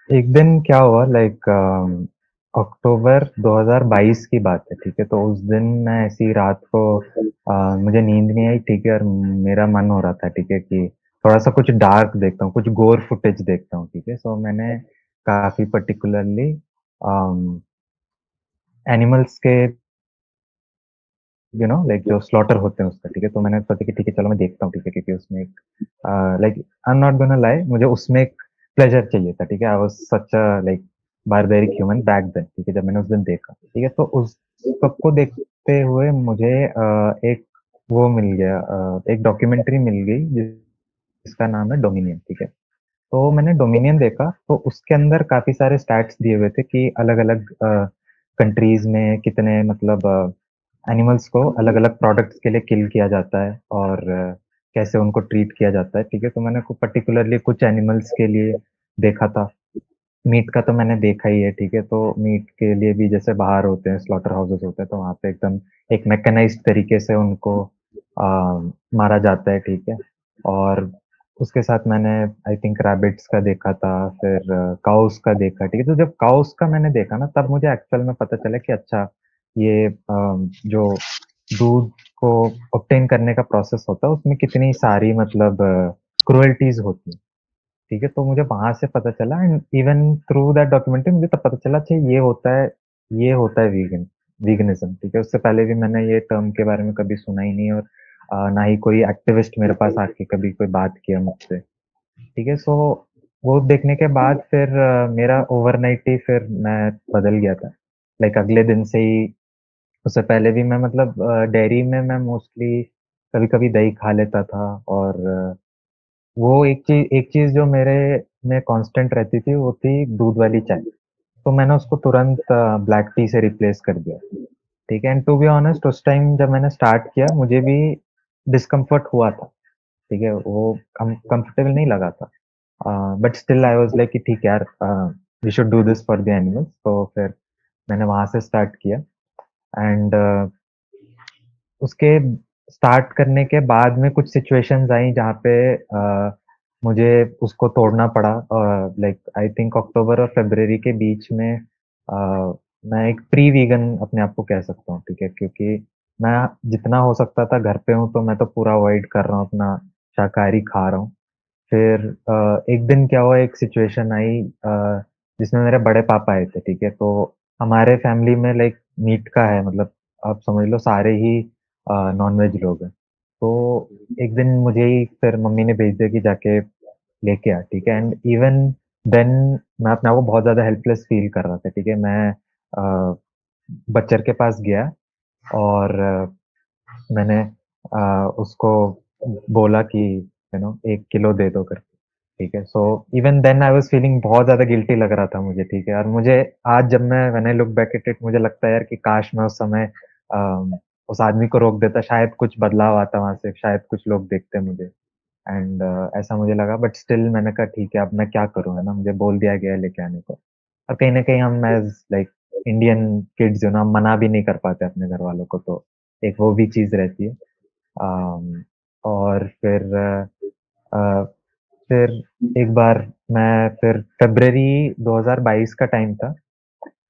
एक दिन क्या हुआ लाइक अक्टूबर 2022 की बात है, ठीक है? तो उस दिन मैं ऐसी रात को मुझे नींद नहीं आई, ठीक है? और मेरा मन हो रहा था, ठीक है, कि थोड़ा-सा कुछ डार्क देखता हूँ, कुछ गोर फुटेज देखता हूँ, ठीक है? सो मैंने काफ़ी पर्टिकुलरली अम, एनिमल्स के लाइक जो स्लॉटर होते हैं उसका, ठीक है? तो मैंने सोचा कि ठीक है, चलो मैं देखता हूँ, ठीक है? क्योंकि उसमें एक like I am not gonna lie, मुझे उसमें एक प्लेज़र चाहिए था, ठीक है? I was such a like barbaric human back then, ठीक है? जब मैंने उस दिन देखा, ठीक है? तो उस सबको देखते हुए मुझे एक वो मिल गया, एक डॉक्यूमेंट्री मिल गई जिसका नाम है डोमिनियन, ठीक है? तो मैंने डोमिनियन देखा, तो उसके अंदर काफ़ी सारे स्टैट्स दिए हुए थे कि अलग-अलग कंट्रीज़ में कितने मतलब एनिमल्स को अलग-अलग प्रोडक्ट्स के लिए किल किया जाता है और कैसे उनको ट्रीट किया जाता है, ठीक है? तो मैंने को पर्टिकुलरली कुछ एनिमल्स के लिए देखा था। मीट का तो मैंने देखा ही है, ठीक है? तो मीट के लिए भी जैसे बाहर होते हैं, स्लॉटर हाउसेज़ होते हैं, तो वहाँ पे एकदम एक मैकेनाइज़्ड तरीके से उनको मारा जाता है, ठीक है? और उसके साथ मैंने आई थिंक रैबिट्स का देखा था, फिर काउज़ का देखा, ठीक है? तो जब काउज़ का मैंने देखा ना, तब मुझे एक्चुअल में पता चला कि अच्छा, ये जो दूध को ऑब्टेन करने का प्रोसेस होता है, उसमें कितनी सारी मतलब क्रुएल्टीज़ होती हैं। ठीक है, तो मुझे वहाँ से पता चला and even through that documentary मुझे तब पता चला अच्छा ये होता है वीगनिज़्म, ठीक है? उससे पहले भी मैंने ये टर्म के बारे में कभी सुना ही नहीं और ना ही कोई एक्टिविस्ट मेरे पास आके कभी कोई बात किया मुझसे, ठीक है? सो वो देखने के बाद फिर मेरा ओवरनाइट ही फिर मैं बदल गया था। लाइक अगले दिन से ही उससे पहले भी मैं मतलब डेयरी में मैं मोस्टली कभी-कभी दही खा लेता था और वो एक चीज़ जो मेरे में कांस्टेंट रहती थी, वो थी दूध वाली चाय। तो मैंने उसको तुरंत ब्लैक टी से रिप्लेस कर दिया, ठीक है? एंड टू बी ऑनेस्ट उस टाइम जब मैंने स्टार्ट किया, मुझे भी डिस्कम्फर्ट हुआ था, ठीक है? वो कंफर्टेबल नहीं लगा था। But still I was like कि ठीक है यार, we should do this for the animals. तो फिर मैंने वहाँ से स्टार्ट किया एंड उसके स्टार्ट करने के बाद में कुछ सिचुएशंस आई जहाँ पे मुझे उसको तोड़ना पड़ा, लाइक आई थिंक अक्टूबर और फरवरी के बीच में मैं एक प्री वीगन अपने आप को कह सकता हूँ, ठीक है? क्योंकि मैं जितना हो सकता था घर पे हूँ, तो मैं तो पूरा अवॉइड कर रहा हूँ, अपना शाकाहारी खा रहा हूँ। फिर एक दिन क्या हुआ, एक सिचुएशन आई जिसमें मेरे बड़े पापा आए थे, ठीक है? तो हमारे फैमिली में लाइक मीट का है मतलब आप समझ लो सारे ही नॉन-वेज लोग हैं। तो एक दिन मुझे ही फिर मम्मी ने भेज दिया कि जाके लेके आ, ठीक है? एंड इवन देन मैं अपने आप को बहुत ज़्यादा हेल्पलेस फ़ील कर रहा था, ठीक है? मैं बच्चर के पास गया और मैंने उसको बोला कि 1 किलो दे दो करके, ठीक है? So even then I was feeling बहुत ज़्यादा गिल्टी लग रहा था मुझे, ठीक है? और मुझे आज जब मैं when I look back at it मुझे लगता है यार कि काश मैं उस समय उस आदमी को रोक देता, शायद कुछ बदलाव आता वहाँ से, शायद कुछ लोग देखते मुझे एंड ऐसा मुझे लगा बट स्टिल मैंने कहा ठीक है, अब मैं क्या करूँ, है ना? मुझे बोल दिया गया है लेके आने को और कहीं न कहीं हम एज़ लाइक इंडियन किड्स हम मना भी नहीं कर पाते अपने घरवालों को, तो एक वो भी चीज़ रहती है। और अ, फिर एक बार मैं फिर फ़रवरी 2022 का टाइम था,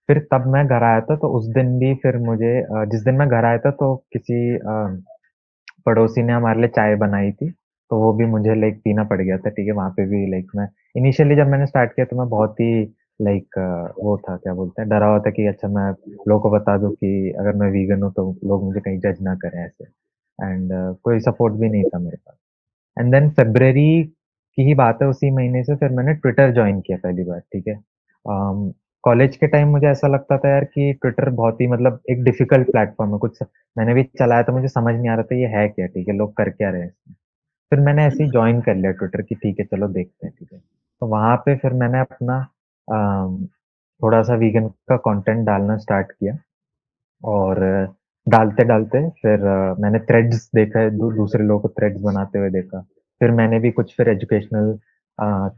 फिर तब मैं घर आया था, तो उस दिन भी फिर मुझे जिस दिन मैं घर आया था तो किसी पड़ोसी ने हमारे लिए चाय बनाई थी, तो वो भी मुझे लाइक पीना पड़ गया था, ठीक है? वहाँ पे भी लाइक मैं इनिशियली जब मैंने स्टार्ट किया तो मैं बहुत ही लाइक वो था क्या बोलते हैं, डरा हुआ था कि अच्छा मैं लोगों को बता दूँ कि अगर मैं वीगन हूँ तो लोग मुझे कहीं जज ना करें ऐसे एंड कोई सपोर्ट भी नहीं था मेरे पास। एंड देन फ़रवरी की ही बात है, उसी महीने से फिर मैंने ट्विटर जॉइन किया पहली बार, ठीक है? कॉलेज के टाइम मुझे ऐसा लगता था यार कि ट्विटर बहुत ही मतलब एक डिफ़िकल्ट प्लेटफ़ॉर्म है, कुछ मैंने भी चलाया तो मुझे समझ नहीं आ रहा था ये है क्या? ठीक है, लोग कर क्या रहे हैं इसमें? फिर मैंने ऐसे ही जॉइन कर लिया ट्विटर कि ठीक है, चलो देखते हैं, ठीक है? तो वहाँ पे फिर मैंने अपना अम, थोड़ा-सा वीगन का कंटेंट डालना स्टार्ट किया और डालते-डालते फिर मैंने थ्रेड्स देखा, दूसरे लोगों को थ्रेड्स बनाते हुए देखा। फिर मैंने भी कुछ फिर एजुकेशनल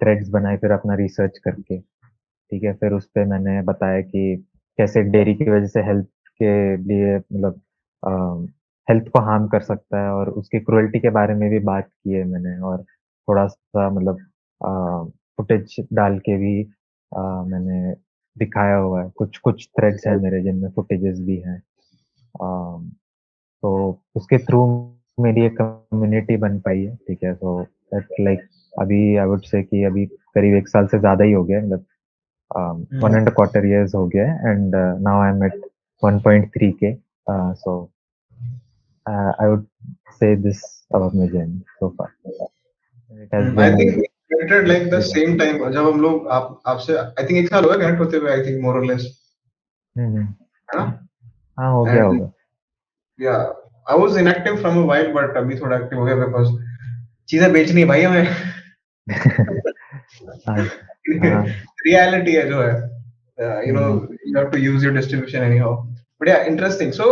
थ्रेड्स बनाए फिर अपना रिसर्च करके, ठीक है? फिर उसपे मैंने बताया कि कैसे डेयरी की वज़ह से हेल्थ के लिए मतलब अ, हेल्थ को हार्म कर सकता है और उसकी क्रुएल्टी के बारे में भी बात की है मैंने और थोड़ा-सा मतलब फुटेज डाल के भी मैंने दिखाया हुआ है, कुछ थ्रेड्स हैं मेरे जिनमें फुटेजेस भी हैं। अ, तो उसके थ्रू मेरी एक कम्युनिटी बन पाई है, ठीक है? सो दैट्स लाइक अभी आई वुड से कि अभी करीब 1 साल से ज़्यादा ही हो गया है, मतलब 1 एंड अ क्वार्टर इयर्स हो गया है and now I am at 1.3 K. So I would say this about my journey so far. It has I been think connected like the very long. Same time जब हम लोग आप आपसे I think 1 साल हो गया कनेक्ट होते हुए, आई थिंक मोर और लेस, हुँ। है ना? हाँ, हो गया एंड होगा। या I was inactive from a while, but अभी थोड़ा एक्टिव हो गया बिकॉज़ चीजें बेचनी है भाई हमें। हाँ, हाँ। रियलिटी है जो है, you know, hmm, you have to use your distribution anyhow. But yeah interesting. So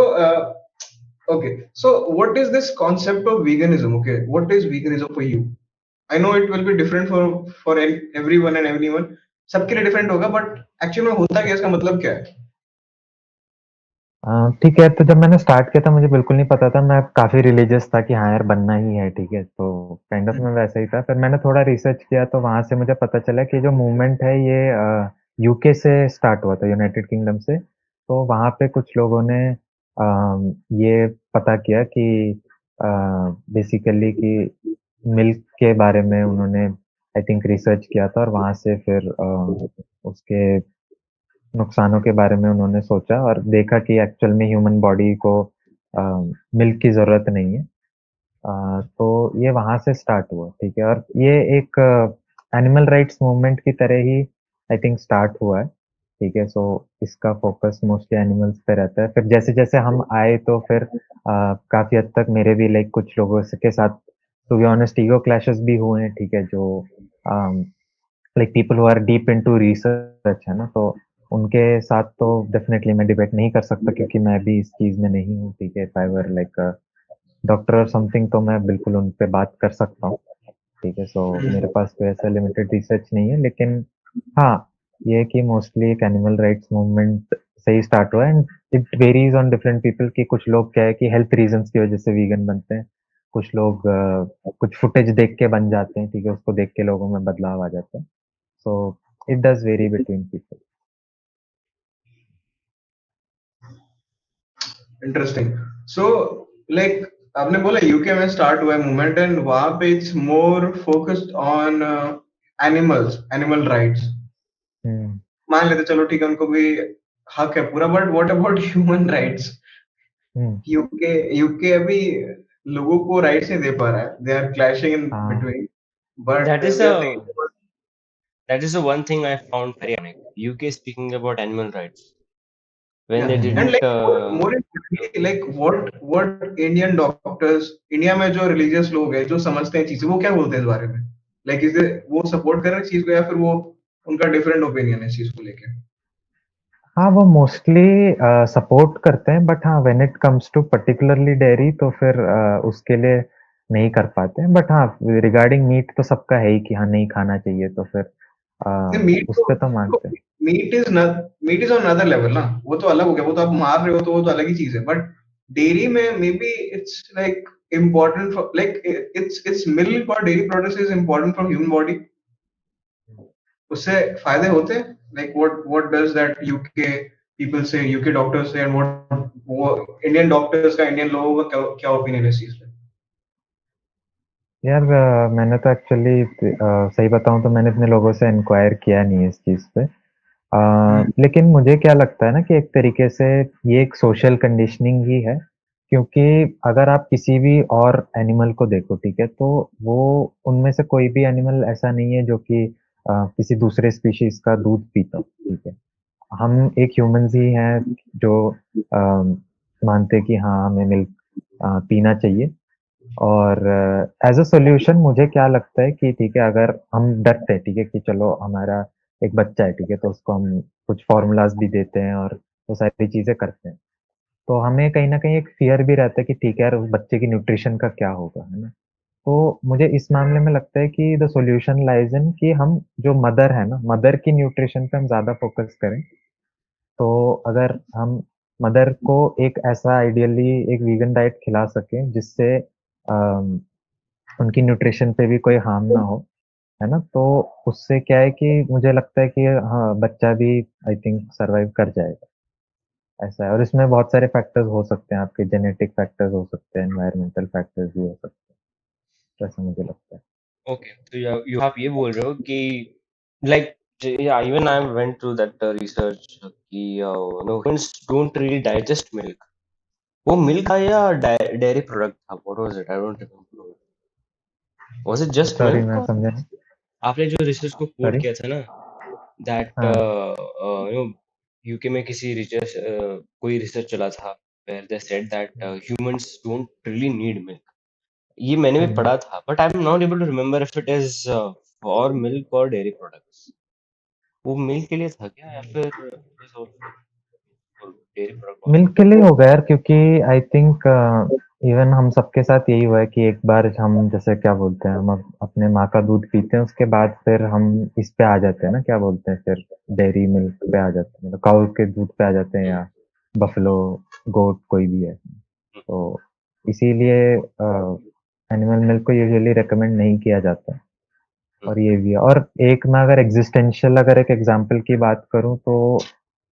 okay, so what is this concept of veganism? Okay, what is veganism for you? I know it will be different for everyone and everyone, सबके लिए different होगा, but actually में होता क्या है, इसका मतलब क्या है? ठीक है, तो जब मैंने स्टार्ट किया था मुझे बिल्कुल नहीं पता था, मैं काफ़ी रिलीजियस था कि हाँ यार बनना ही है, ठीक है? तो काइंड ऑफ मैं वैसा ही था, फिर मैंने थोड़ा रिसर्च किया तो वहाँ से मुझे पता चला कि जो मूवमेंट है ये यूके से स्टार्ट हुआ था, यूनाइटेड किंगडम से। तो वहाँ पे कुछ लोगों ने ये पता किया कि अ, बेसिकली कि मिल्क के बारे में उन्होंने आई थिंक रिसर्च किया था और वहाँ से फिर उसके नुकसानों के बारे में उन्होंने सोचा और देखा कि एक्चुअल में ह्यूमन बॉडी को अ, मिल्क की ज़रूरत नहीं है। तो ये वहाँ से स्टार्ट हुआ, ठीक है? और ये एक एनिमल राइट्स मूवमेंट की तरह ही आई थिंक स्टार्ट हुआ है, ठीक है? सो इसका फ़ोकस मोस्टली एनिमल्स पे रहता है। फिर जैसे-जैसे हम आए तो फिर काफ़ी हद तक मेरे भी लाइक कुछ लोगों के साथ to be honest ego clashes भी हुए हैं, ठीक है? जो um like people who are deep into research है ना, तो उनके साथ तो डेफ़िनेटली मैं डिबेट नहीं कर सकता क्योंकि मैं भी इस चीज़ में नहीं हूँ, ठीक है? If I were like a doctor और समथिंग तो मैं बिल्कुल उन पे बात कर सकता हूँ, ठीक है? सो मेरे पास कोई ऐसा लिमिटेड रिसर्च नहीं है, लेकिन हाँ, ये है कि मोस्टली एक एनिमल राइट्स मूवमेंट से ही स्टार्ट हुआ है and it varies on different people कि कुछ लोग क्या है कि हेल्थ रीज़न्स की वज़ह से वीगन बनते हैं, कुछ लोग कुछ फुटेज देख के बन जाते हैं, ठीक है? उसको देख के लोगों में बदलाव आ जाता है। So it does vary between people. Interesting. So like आपने बोला यूके में स्टार्ट हुआ है मूवमेंट, एंड वहां पे it's more focused on animals, animal rights. Hmm, मान लेते चलो ठीक है, उनको भी हक है पूरा, but what about human rights? Hmm, UK UK अभी लोगों को राइट्स नहीं दे पा रहा है, दे आर क्लैशिंग इन हाँ, between, but That is they are the saying that is the one thing I found very ironic. UK speaking about animal rights when yeah, they hmm, and didn't. like more importantly, like what Indian doctors, India में जो religious लोग हैं जो समझते हैं चीजें, वो क्या बोलते हैं इस बारे में? लाइक इज वो सपोर्ट कर रहे हैं इस चीज को, या फिर वो उनका डिफरेंट ओपिनियन है इस चीज को लेके? हाँ, वो मोस्टली सपोर्ट करते हैं बट हाँ, when it comes to particularly dairy तो फिर उसके लिए नहीं कर पाते हैं। बट हाँ, रिगार्डिंग मीट तो सबका है ही कि हाँ, नहीं खाना चाहिए तो फिर मीट उस तो पे तो मानते हैं। Meat is on another level ना, वो तो अलग हो गया, वो तो आप मार रहे हो तो वो तो अलग ही चीज है, बट डेयरी में may be it's like important for like it's milk or dairy products is important for human body, उससे फायदे होते हैं, like what does that UK people से, यूके डॉक्टर्स से, एंड व्हाट वो इंडियन डॉक्टर्स का, Indian लोगों का क्या ओपिनियन है इस चीज पे? यार मैंने तो एक्चुअली सही बताऊँ तो मैंने इतने लोगों से इंक्वायर किया नहीं है इस चीज़ पे। लेकिन मुझे क्या लगता है ना कि एक तरीके से ये एक सोशल कंडीशनिंग ही है, क्योंकि अगर आप किसी भी और एनिमल को देखो, ठीक है? तो वो उनमें से कोई भी एनिमल ऐसा नहीं है जो कि किसी दूसरे स्पीशीज़ का दूध पीता हो, ठीक है? हम एक ह्यूमन्स ही हैं जो अ, मानते हैं कि हाँ, हमें मिल्क पीना चाहिए और एज़ अ सॉल्यूशन मुझे क्या लगता है कि ठीक है, अगर हम डरते हैं, ठीक है, कि चलो हमारा एक बच्चा है, ठीक है, तो उसको हम कुछ फ़ॉर्मूलाज़ भी देते हैं और वो सारी चीज़ें करते हैं। तो हमें कहीं न कहीं एक फ़ियर भी रहता है कि ठीक है यार, उस बच्चे की न्यूट्रिशन का क्या होगा, है ना? तो मुझे इस मामले में लगता है कि द सॉल्यूशन लाइज़ इन कि हम जो मदर है ना, मदर की न्यूट्रिशन पे हम ज़्यादा फ़ोकस करें। तो अगर हम मदर को एक ऐसा आइडियली एक वीगन डाइट खिला सकें जिससे उनकी न्यूट्रिशन पे भी कोई हार्म ना हो है ना? तो उससे क्या है कि मुझे लगता है कि हाँ, बच्चा भी आई थिंक सर्वाइव कर जाएगा, ऐसा है। और इसमें बहुत सारे फैक्टर्स हो सकते हैं, आपके जेनेटिक फैक्टर्स हो सकते हैं, एनवायरमेंटल फैक्टर्स भी हो सकते हैं, तो ऐसा मुझे लगता है। ओके, तो यू आप ये बोल रहे हो कि like yeah even I went through that research कि no humans don't really digest milk. वो मिल्क था या डेयरी प्रोडक्ट था? What was it? I don't remember. Was it just sorry, milk? मैं समझा नहीं। आपने जो रिसर्च को कोट सॉरी? किया था ना, दैट हाँ। यू नो यूके में किसी रिसर्च कोई रिसर्च चला था where they said that humans don't really need milk. ये मैंने भी हुँ। पढ़ा था, but I am not able to remember if it is for milk और डेयरी प्रोडक्ट्स। वो मिल्क के लिए था क्या, या फिर it is also for dairy product milk also? के लिए होगा यार, क्योंकि आई थिंक इवन हम सबके साथ यही हुआ है कि एक बार हम जैसे क्या बोलते हैं, हम अपने माँ का दूध पीते हैं, उसके बाद फिर हम इस पे आ जाते हैं ना, क्या बोलते हैं फिर, डेयरी मिल्क पे आ जाते हैं, मतलब काऊ के दूध पे आ जाते हैं, या बफलो, गोट, कोई भी है। तो इसीलिए एनिमल मिल्क को यूजुअली रिकमेंड नहीं किया जाता, और ये भी है। और एक मैं अगर एग्जिस्टेंशियल अगर एक एग्जांपल की बात करूँ तो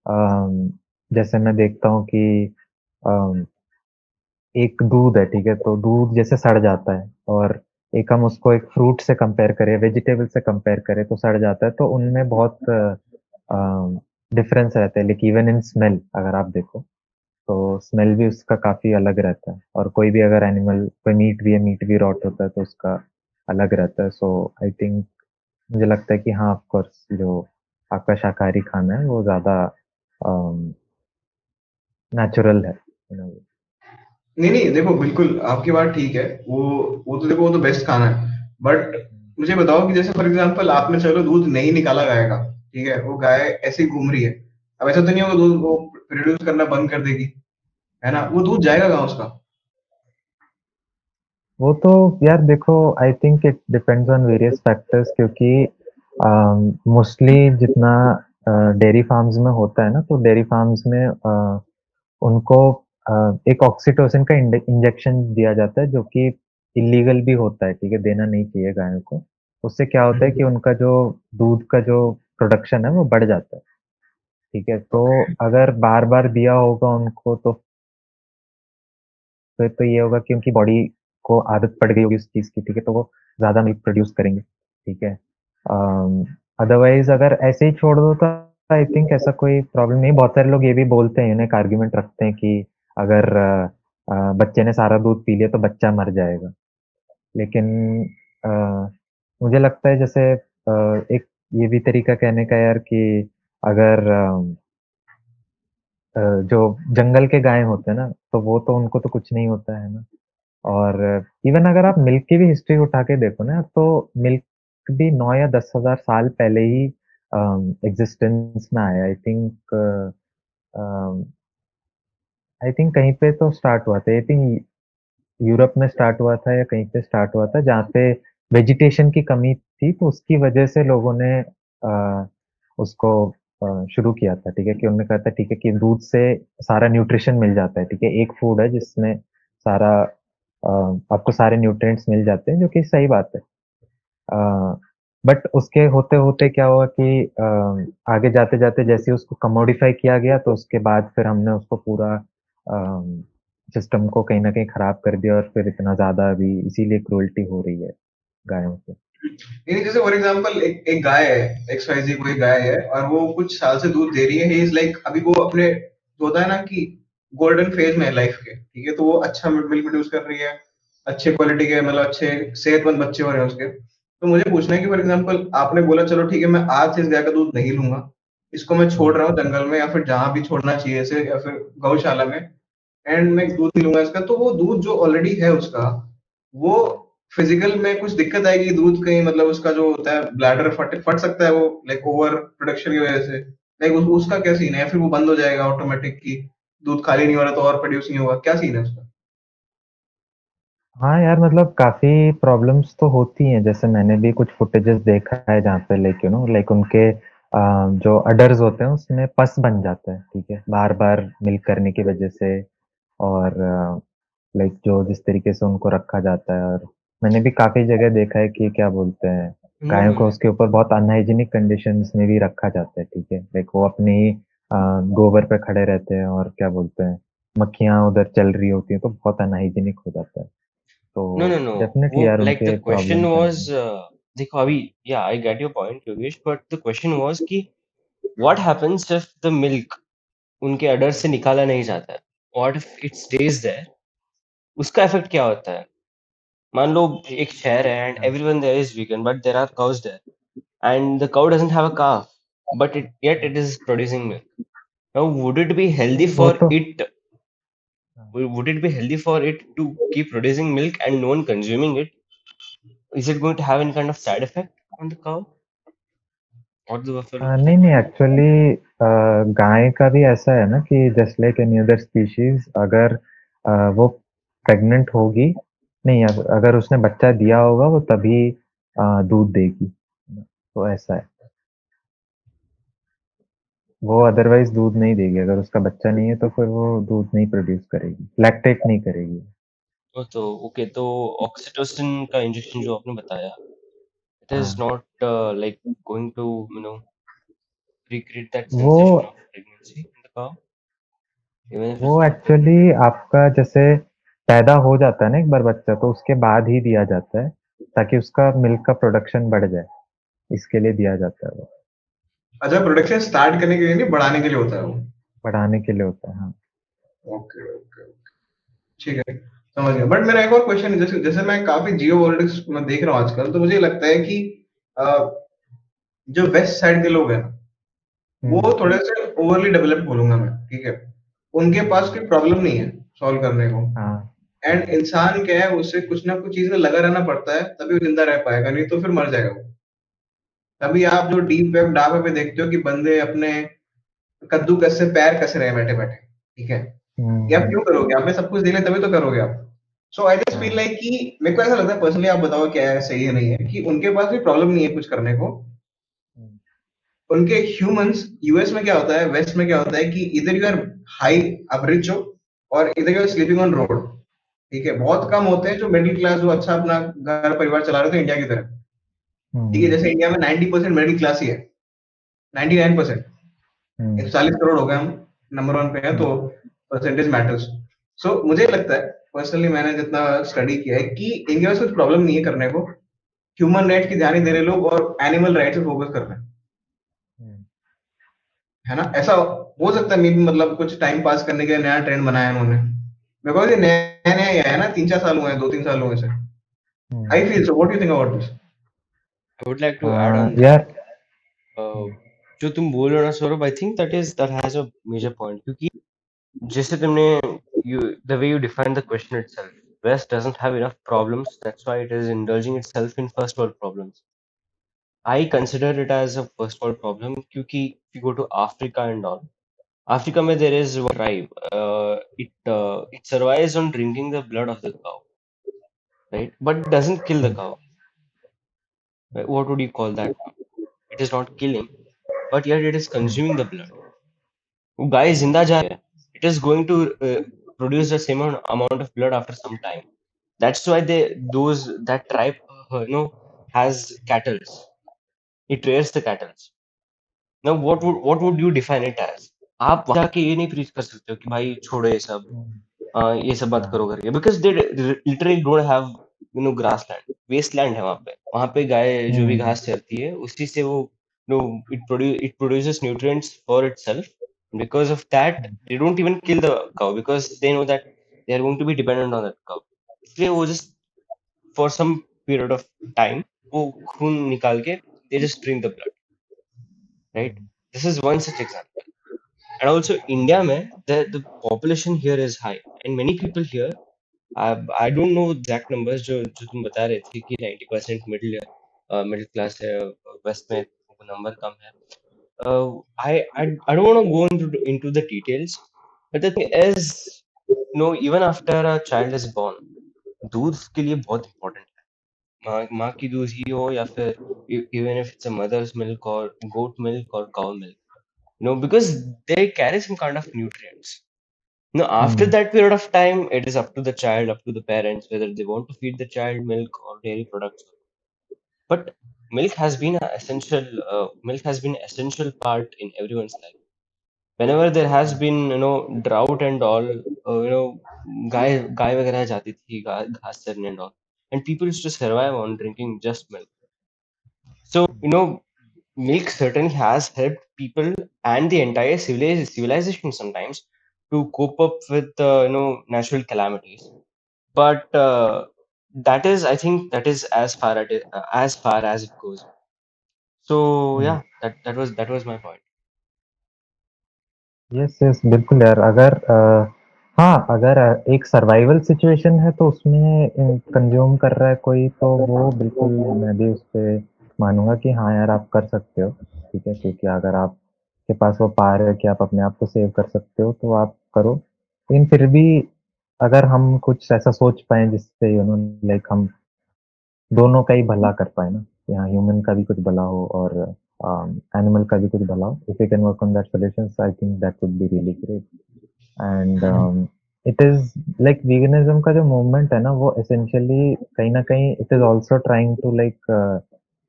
अम, जैसे मैं देखता हूँ कि अम, एक दूध है, ठीक है? तो दूध जैसे सड़ जाता है, और एक हम उसको एक फ्रूट से कंपेयर करें, वेजिटेबल से कंपेयर करें तो सड़ जाता है, तो उनमें बहुत डिफरेंस रहता है। लाइक इवन इन स्मेल अगर आप देखो, तो स्मेल भी उसका काफ़ी अलग रहता है। और कोई भी अगर एनिमल, कोई मीट भी है, मीट भी रॉट होता है तो उसका अलग रहता है। सो आई थिंक मुझे लगता है कि हाँ, ऑफ कोर्स जो आपका शाकाहारी खाना है वो ज़्यादा नेचुरल है इन अ वे। नहीं नहीं, देखो बिल्कुल आपकी बात ठीक है। वो तो देखो, वो तो बेस्ट खाना है। बट मुझे बताओ कि जैसे फॉर एग्जांपल आपने चलो दूध नहीं निकाला गाय का, ठीक है, वो गाय ऐसे ही घूम रही है। अब ऐसा तो नहीं होगा दूध वो प्रोड्यूस करना बंद कर देगी, है ना? वो दूध जाएगा कहाँ उसका? वो तो यार देखो, आई think it depends on various factors, क्योंकि मोस्टली जितना डेयरी फार्म्स में होता है ना, तो डेयरी फार्म्स में उनको एक ऑक्सीटोसिन का इंजेक्शन दिया जाता है, जो कि इलीगल भी होता है, ठीक है? देना नहीं चाहिए गायों को। उससे क्या होता है कि उनका जो दूध का जो प्रोडक्शन है वो बढ़ जाता है, ठीक है? तो अगर बार बार दिया होगा उनको, तो फिर तो ये होगा कि उनकी बॉडी को आदत पड़ गई होगी उस चीज़ की, ठीक है? तो वो ज़्यादा मिल्क प्रोड्यूस करेंगे, ठीक है? अदरवाइज़ अगर ऐसे ही छोड़ दो तो आई थिंक ऐसा कोई प्रॉब्लम नहीं। बहुत सारे लोग ये भी बोलते हैं, यूनिक आर्गुमेंट रखते हैं कि अगर बच्चे ने सारा दूध पी लिया तो बच्चा मर जाएगा। लेकिन अ, मुझे लगता है जैसे एक ये भी तरीका कहने का यार कि अगर जो जंगल के गाय होते हैं ना, तो वो तो उनको तो कुछ नहीं होता है ना। और इवन अगर आप मिल्क की भी हिस्ट्री उठा के देखो ना, तो मिल्क भी 9 या 10,000 साल पहले ही एग्जिस्टेंस में आया। आई थिंक कहीं पे तो स्टार्ट हुआ था, आई थिंक यूरोप में स्टार्ट हुआ था या कहीं पे स्टार्ट हुआ था, जहाँ पे वेजिटेशन की कमी थी, तो उसकी वजह से लोगों ने उसको शुरू किया था, ठीक है? कि उन्होंने कहा था ठीक है कि दूध से सारा न्यूट्रिशन मिल जाता है, ठीक है? एक फूड है जिसमें सारा आपको सारे न्यूट्रिएंट्स मिल जाते हैं, जो कि सही बात है। बट उसके होते-होते क्या हुआ कि आगे जाते-जाते जैसे ही उसको कमोडिफाई किया गया, तो उसके बाद फिर हमने उसको पूरा सिस्टम को कहीं न कहीं खराब कर दिया, और फिर इतना ज़्यादा अभी इसीलिए क्रूरल्टी हो रही है गायों से। नहीं, जैसे फॉर एग्जांपल एक एक गाय है, एक्स वाई जी कोई गाय है, और वो कुछ साल से दूध दे रही है। ही इज लाइक अभी वो अपने जो होता है ना कि गोल्डन फेज में है लाइफ के, ठीक है? तो वो अच्छा मिल्क प्रोड्यूस कर रही है, अच्छे क्वालिटी के, मतलब अच्छे सेहतमंद बच्चे हो रहे हैं उसके। तो मुझे पूछना है कि फॉर एग्जांपल आपने बोला चलो ठीक है, मैं आज से इस गाय का दूध नहीं लूंगा, इसको मैं छोड़ हुँ। रहा हूँ जंगल में या फिर जहां भी छोड़ना चाहिए इसे, या फिर गौशाला में, एंड मैं दूध नहीं लूंगा इसका। तो वो दूध जो ऑलरेडी है उसका, वो फिजिकल में कुछ दिक्कत आएगी दूध कहीं, मतलब उसका जो होता है ब्लैडर फट फट सकता है वो, लाइक ओवर प्रोडक्शन की वजह से। लाइक उसका क्या सीन है, या फिर वो बंद हो जाएगा ऑटोमेटिक की दूध खाली नहीं हो रहा तो और प्रोड्यूस नहीं होगा? क्या सीन है उसका? हाँ यार, मतलब काफ़ी प्रॉब्लम्स तो होती हैं, जैसे मैंने भी कुछ फुटेजेस देखा है जहाँ पे लाइक लाइक उनके जो अडर्स होते हैं उसमें पस बन जाता है, ठीक है? बार-बार मिल्क करने की वजह से। और लाइक जो जिस तरीके से उनको रखा जाता है, और मैंने भी काफ़ी जगह देखा है कि क्या बोलते हैं, No, गायों no, को no. उसके ऊपर बहुत अनहाइजीनिक कंडीशंस में भी रखा जाता है, ठीक है, लाइक वो अपनी गोबर पे खड़े रहते हैं और क्या बोलते हैं, मक्खियां उधर चल रही होती हैं, तो बहुत अनहाइजीनिक हो जाता है। तो No, no, no. डेफिनेटली वो यार like the उनके question प्रॉब्लम्स was, हैं। देखो अभी, yeah, I get your point, Yogesh, but the question was कि what happens if the milk उनके अडर से निकाला नहीं जाता है? What if it stays there? उसका इफेक्ट क्या होता है? मान लो एक शहर है and everyone there is vegan, but there are cows there, and the cow doesn't have a calf, but yet it is producing milk. Now, would it be healthy नहीं, वो for तो it? Would it be healthy for it to keep producing milk and no one consuming it? Is it going to have any kind of side effect on the cow or the buffalo? नहीं नहीं, actually गाय का भी ऐसा है ना कि just like any other species, अगर वो प्रेग्नेंट होगी, नहीं, अगर उसने बच्चा दिया होगा वो तभी दूध देगी, तो ऐसा है। वो अदरवाइज दूध नहीं देगी, अगर उसका बच्चा नहीं है तो फिर वो दूध नहीं प्रोड्यूस करेगी, लैक्टेट नहीं करेगी। तो ओके, तो ऑक्सीटोसिन का इंजेक्शन जो आपने बताया, it is हाँ, not like going to recreate that वो sensation of pregnancy in the cow, even if वो it's not there. एक्चुअली आपका जैसे पैदा हो जाता है ना एक बार बच्चा, तो उसके बाद ही दिया जाता है, ताकि उसका मिल्क का प्रोडक्शन बढ़ जाए, इसके लिए दिया जाता है वो, अच्छा, प्रोडक्शन स्टार्ट करने के लिए नहीं, बढ़ाने के लिए होता है वो। बढ़ाने के लिए होता है, हाँ। ओके ओके, ठीक है, समझ गया। बट मेरा एक और क्वेश्चन है, जैसे जैसे मैं काफी जियो पॉलिटिक्स में देख रहा हूँ आजकल, तो मुझे लगता है कि अ, जो वेस्ट साइड के लोग हैं ना, वो हुँ, थोड़े से ओवरली डेवलप्ड बोलूंगा मैं, ठीक है। उनके पास कोई प्रॉब्लम नहीं है सॉल्व करने को। हाँ, एंड इंसान क्या है, उसे कुछ ना कुछ चीज में लगा रहना पड़ता है, तभी वो जिंदा रह पाएगा, नहीं तो फिर मर जाएगा वो। तभी आप जो डीप वेब डार्क वेब पे देखते हो कि बंदे अपने कद्दूकस से पैर कस रहे हैं बैठे बैठे, ठीक है। हुँ, ये आप हुँ, क्यों करोगे? आपने सब कुछ देख लिया तभी तो करोगे आप। सो आई जस्ट फील हाँ, लाइक कि मेरे को ऐसा लगता है पर्सनली, आप बताओ क्या है, सही है नहीं है, कि उनके पास भी प्रॉब्लम नहीं है कुछ करने को। हुँ, उनके ह्यूमंस, यूएस में क्या होता है, वेस्ट में क्या होता है कि इधर यू आर हाई, आप रिच हो, और इधर you are sleeping on road, ठीक है। बहुत कम होते हैं जो मिडिल क्लास, जो अच्छा अपना घर परिवार चला रहे थे इंडिया की तरह, ठीक है। हुँ, जैसे इंडिया में 90% मिडिल क्लास ही है, 99%। हुँ, 140 करोड़ हो गए हम, नंबर वन पे है, हुँ, तो परसेंटेज मैटर्स। सो मुझे लगता है पर्सनली, मैंने जितना स्टडी किया है, कि इंडिया में कुछ प्रॉब्लम नहीं है करने को। ह्यूमन राइट्स की ध्यान नहीं दे रहे लोग, और एनिमल राइट्स पे फोकस कर रहे हैं, हुँ, है ना। ऐसा हो सकता है मे बी, मतलब कुछ टाइम पास करने के लिए नया ट्रेंड बनाया है उन्होंने। मेरे को ये नया नया ही आया है ना, 3-4 साल हुए हैं, 2-3 साल हुए से। Hmm. I feel so, what do you think about this? I would like to add on that. यार, Uh, जो तुम बोल रहे हो ना Saurabh, I think that has a major point, क्योंकि जैसे तुमने the way you define the question itself, West doesn't have enough problems, that's why it is indulging itself in first world problems. I consider it as a first world problem क्योंकि if you go to Africa and all, Africa में there is one tribe, it survives on drinking the blood of the cow, right? But it doesn't kill the cow. Right? What would you call that now? It is not killing, but yet it is consuming the blood. वो गाय जिंदा जा रही है. It is going to produce the same amount of blood after some time. That's why that tribe, has cattle. It rears the cattle. Now, what would you define it as? आप वहाँ जाके ये नहीं प्रीच कर सकते हो कि भाई छोड़ो ये सब, ये सब मत करो हाँ, करके, because they literally don't have grass land, waste land है वहाँ पे गाय जो भी हुँ, घास चरती है उसी से वो know it produces nutrients for itself, because of that they don't even kill the cow because they know that they are going to be dependent on that cow, इसलिए वो just for some period of time वो खून निकाल के they just drink the blood, right? This is one such example. And also India में the population here is high and many people here, I don't know exact numbers जो तुम बता रहे थे कि 90% मिडिल क्लास है, वेस्ट में number कम है. I don't want to go into the details, but the thing is, even after a child is born, दूध के लिए बहुत important है. माँ की दूध ही हो या फिर even if it's a mother's milk or goat milk or cow milk, because they carry some kind of nutrients. Now, after hmm, that period of time, it is up to the child, up to the parents, whether they want to feed the child milk or dairy products. But milk has been a essential milk has been essential part in everyone's life. Whenever there has been drought and all, गाय वगैरह जाती थी घास चरने and all, and people used to survive on drinking just milk. So milk certainly has helped people and the entire civilization sometimes to cope up with natural calamities. But I think that is as far as it goes. So hmm, yeah, that was my point. Yes yes बिल्कुल यार अगर हाँ अगर एक survival situation है तो उसमें consume कर रहा है कोई तो वो बिल्कुल मैं भी उस पे मानूंगा कि हाँ यार आप कर सकते हो ठीक है क्योंकि अगर आपके पास वो पावर है कि आप अपने आप को सेव कर सकते हो तो आप करो लेकिन फिर भी अगर हम कुछ ऐसा सोच पाए जिससे लाइक हम दोनों का ही भला कर पाए ना कि हाँ ह्यूमन का भी कुछ भला हो और एनिमल का भी कुछ भला हो if you can work on that solutions I think that would be really great and it is like veganism का जो मूवमेंट है ना वो एसेंशियली कहीं ना कहीं it is also trying to like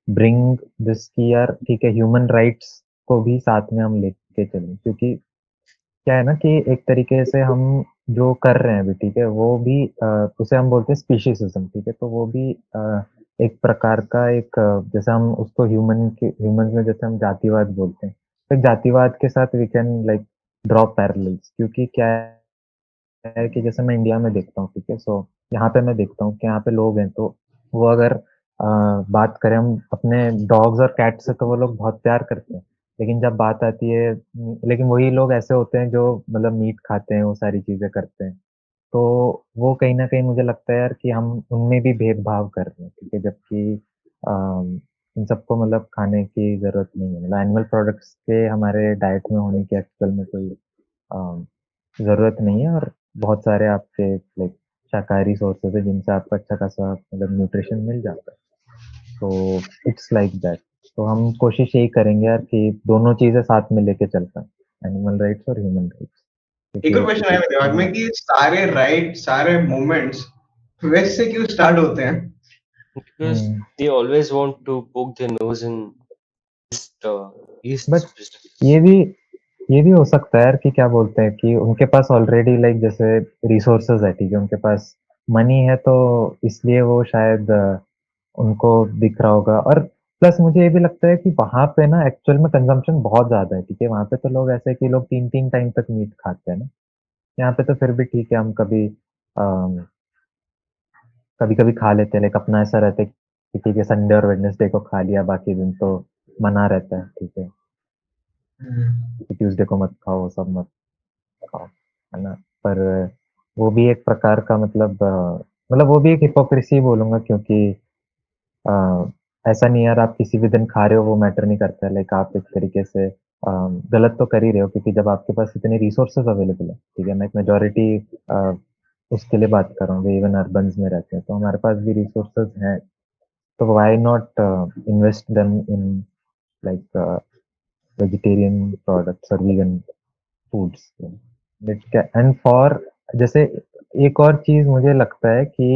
bring this की यार ठीक है ह्यूमन राइट्स को भी साथ में हम लेके चलें क्योंकि क्या है ना कि एक तरीके से हम जो कर रहे हैं अभी ठीक है वो भी उसे हम बोलते हैं स्पीशीसिज्म ठीक है तो वो भी एक प्रकार का एक जैसे हम उसको ह्यूमन में जैसे हम जातिवाद बोलते हैं तो एक जातिवाद के साथ we can like draw parallels क्योंकि क्या है कि जैसे मैं इंडिया में देखता हूँ ठीक है सो यहाँ पे मैं देखता हूँ कि यहाँ पे लोग हैं तो वो अगर बात करें हम अपने डॉग्स और कैट से तो वो लोग बहुत प्यार करते हैं लेकिन जब बात आती है लेकिन वही लोग ऐसे होते हैं जो मतलब मीट खाते हैं वो सारी चीजें करते हैं तो वो कहीं ना कहीं मुझे लगता है यार कि हम उनमें भी भेदभाव कर रहे हैं ठीक है जबकि इन सबको मतलब खाने की जरूरत नहीं है मतलब एनिमल प्रोडक्ट्स के हमारे डाइट में होने की एक्चुअल में कोई ज़रूरत नहीं है और बहुत सारे आपके लाइक शाकाहारी सोर्सेज़ है जिनसे आपको अच्छा खासा मतलब न्यूट्रिशन मिल जाता है। तो इट्स लाइक दैट। तो हम कोशिश यही करेंगे यार कि दोनों चीज़ें साथ में लेके चल पाएँ, एनिमल राइट्स और ह्यूमन राइट्स एक और क्योंकि क्वेश्चन आया मेरे दिमाग में कि सारे राइट सारे मूवमेंट्स वेस्ट से क्यों स्टार्ट होते हैं? Because hmm, they always want to poke their nose in uh, but East's ये business. भी ये भी हो सकता है यार कि क्या बोलते हैं कि उनके पास ऑलरेडी लाइक जैसे रिसोर्सेज़ है, ठीक है? उनके पास मनी है तो इसलिए वो शायद उनको दिख रहा होगा और प्लस मुझे ये भी लगता है कि वहाँ पे ना एक्चुअल में कंज़म्पशन बहुत ज़्यादा है, ठीक है? वहाँ पे तो लोग ऐसे हैं कि लोग 3-3 टाइम तक मीट खाते हैं ना। यहाँ पे तो फिर भी ठीक है हम कभी-कभी खा लेते हैं लाइक अपना ऐसा रहता है कि ठीक है संडे और वेडनेसडे को खा लिया बाकी दिन तो मना रहता है, ठीक है? कि ट्यूसडे को मत खाओ, सब मत खाओ, है ना? पर वो भी एक प्रकार का मतलब वो भी एक हिपोक्रेसी बोलूँगा क्योंकि अ, ऐसा नहीं है यार आप किसी भी दिन खा रहे हो वो मैटर नहीं करता है लाइक आप एक तरीके से गलत तो कर ही रहे हो क्योंकि जब आपके पास इतने रिसोर्सेज अवेलेबल है ठीक है मैं एक मेजोरिटी उसके लिए बात कर रहा हूँ इवन अर्बन्स में रहते हैं तो हमारे पास भी रिसोर्सेज हैं तो why not invest them in like vegetarian products और वीगन फूड्स एंड फॉर जैसे एक और चीज मुझे लगता है कि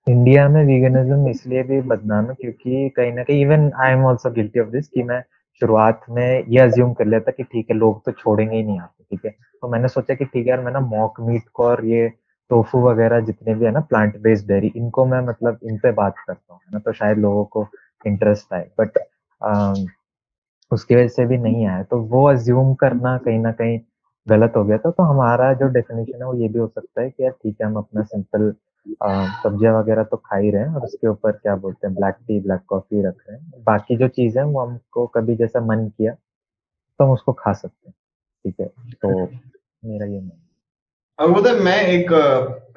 इंडिया में वीगनिज्म इसलिए भी बदनाम है क्योंकि कहीं ना कहीं even I am also guilty of this कि मैं शुरुआत में ये अज्यूम कर लेता कि ठीक है लोग तो छोड़ेंगे ही नहीं यहाँ पे ठीक है तो मैंने सोचा कि ठीक है यार मैं ना मॉक मीट को और ये टोफू वगैरह जितने भी है ना प्लांट बेस्ड डेयरी इनको मैं मतलब इन पे बात करता हूँ है ना तो शायद लोगों को इंटरेस्ट आए बट उसकी वजह से भी नहीं आया तो वो अज्यूम करना कहीं न कहीं गलत हो गया था। तो हमारा जो डेफ़िनेशन है वो ये भी हो सकता है कि यार ठीक है हम अपना सिंपल सब्जियाँ वग़ैरह तो खा ही रहे हैं और उसके ऊपर क्या बोलते हैं ब्लैक टी, ब्लैक कॉफ़ी रख रहे हैं। बाकी जो चीज़ें हैं वो हमको कभी जैसा मन किया तो हम उसको खा सकते हैं। ठीक है? तो मेरा ये मानना अब पता है मैं एक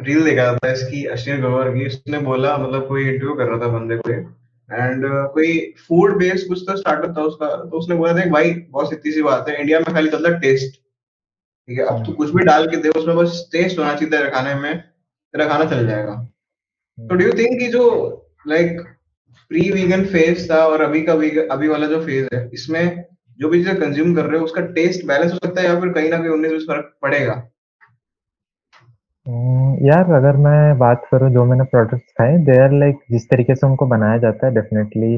रील देखा था इसकी अश्विनी ग्रोवर की उसने बोला मतलब कोई इंटरव्यू कर रहा था बंदे को एंड कोई फूड बेस्ड कुछ तो स्टार्टअप था उसका तो उसने बोला था कि भाई बहुत सीधी सी बात है इंडिया में खाली चलता है टेस्ट ठीक है अब है। तू कुछ भी डाल के दे उसमें बस टेस्ट होना चाहिए तेरे खाने में तेरा खाना चल जाएगा तो डू हुँ। यू थिंक कि जो लाइक प्री वीगन फेज था और अभी का अभी वाला जो फेज है इसमें जो भी चीजें कंज्यूम कर रहे हो उसका टेस्ट बैलेंस हो सकता है या फिर कहीं ना कहीं 19-20 फर्क पड़ेगा यार अगर मैं बात करूँ जो मैंने प्रोडक्ट्स खाए दे आर लाइक जिस तरीके से उनको बनाया जाता है डेफिनेटली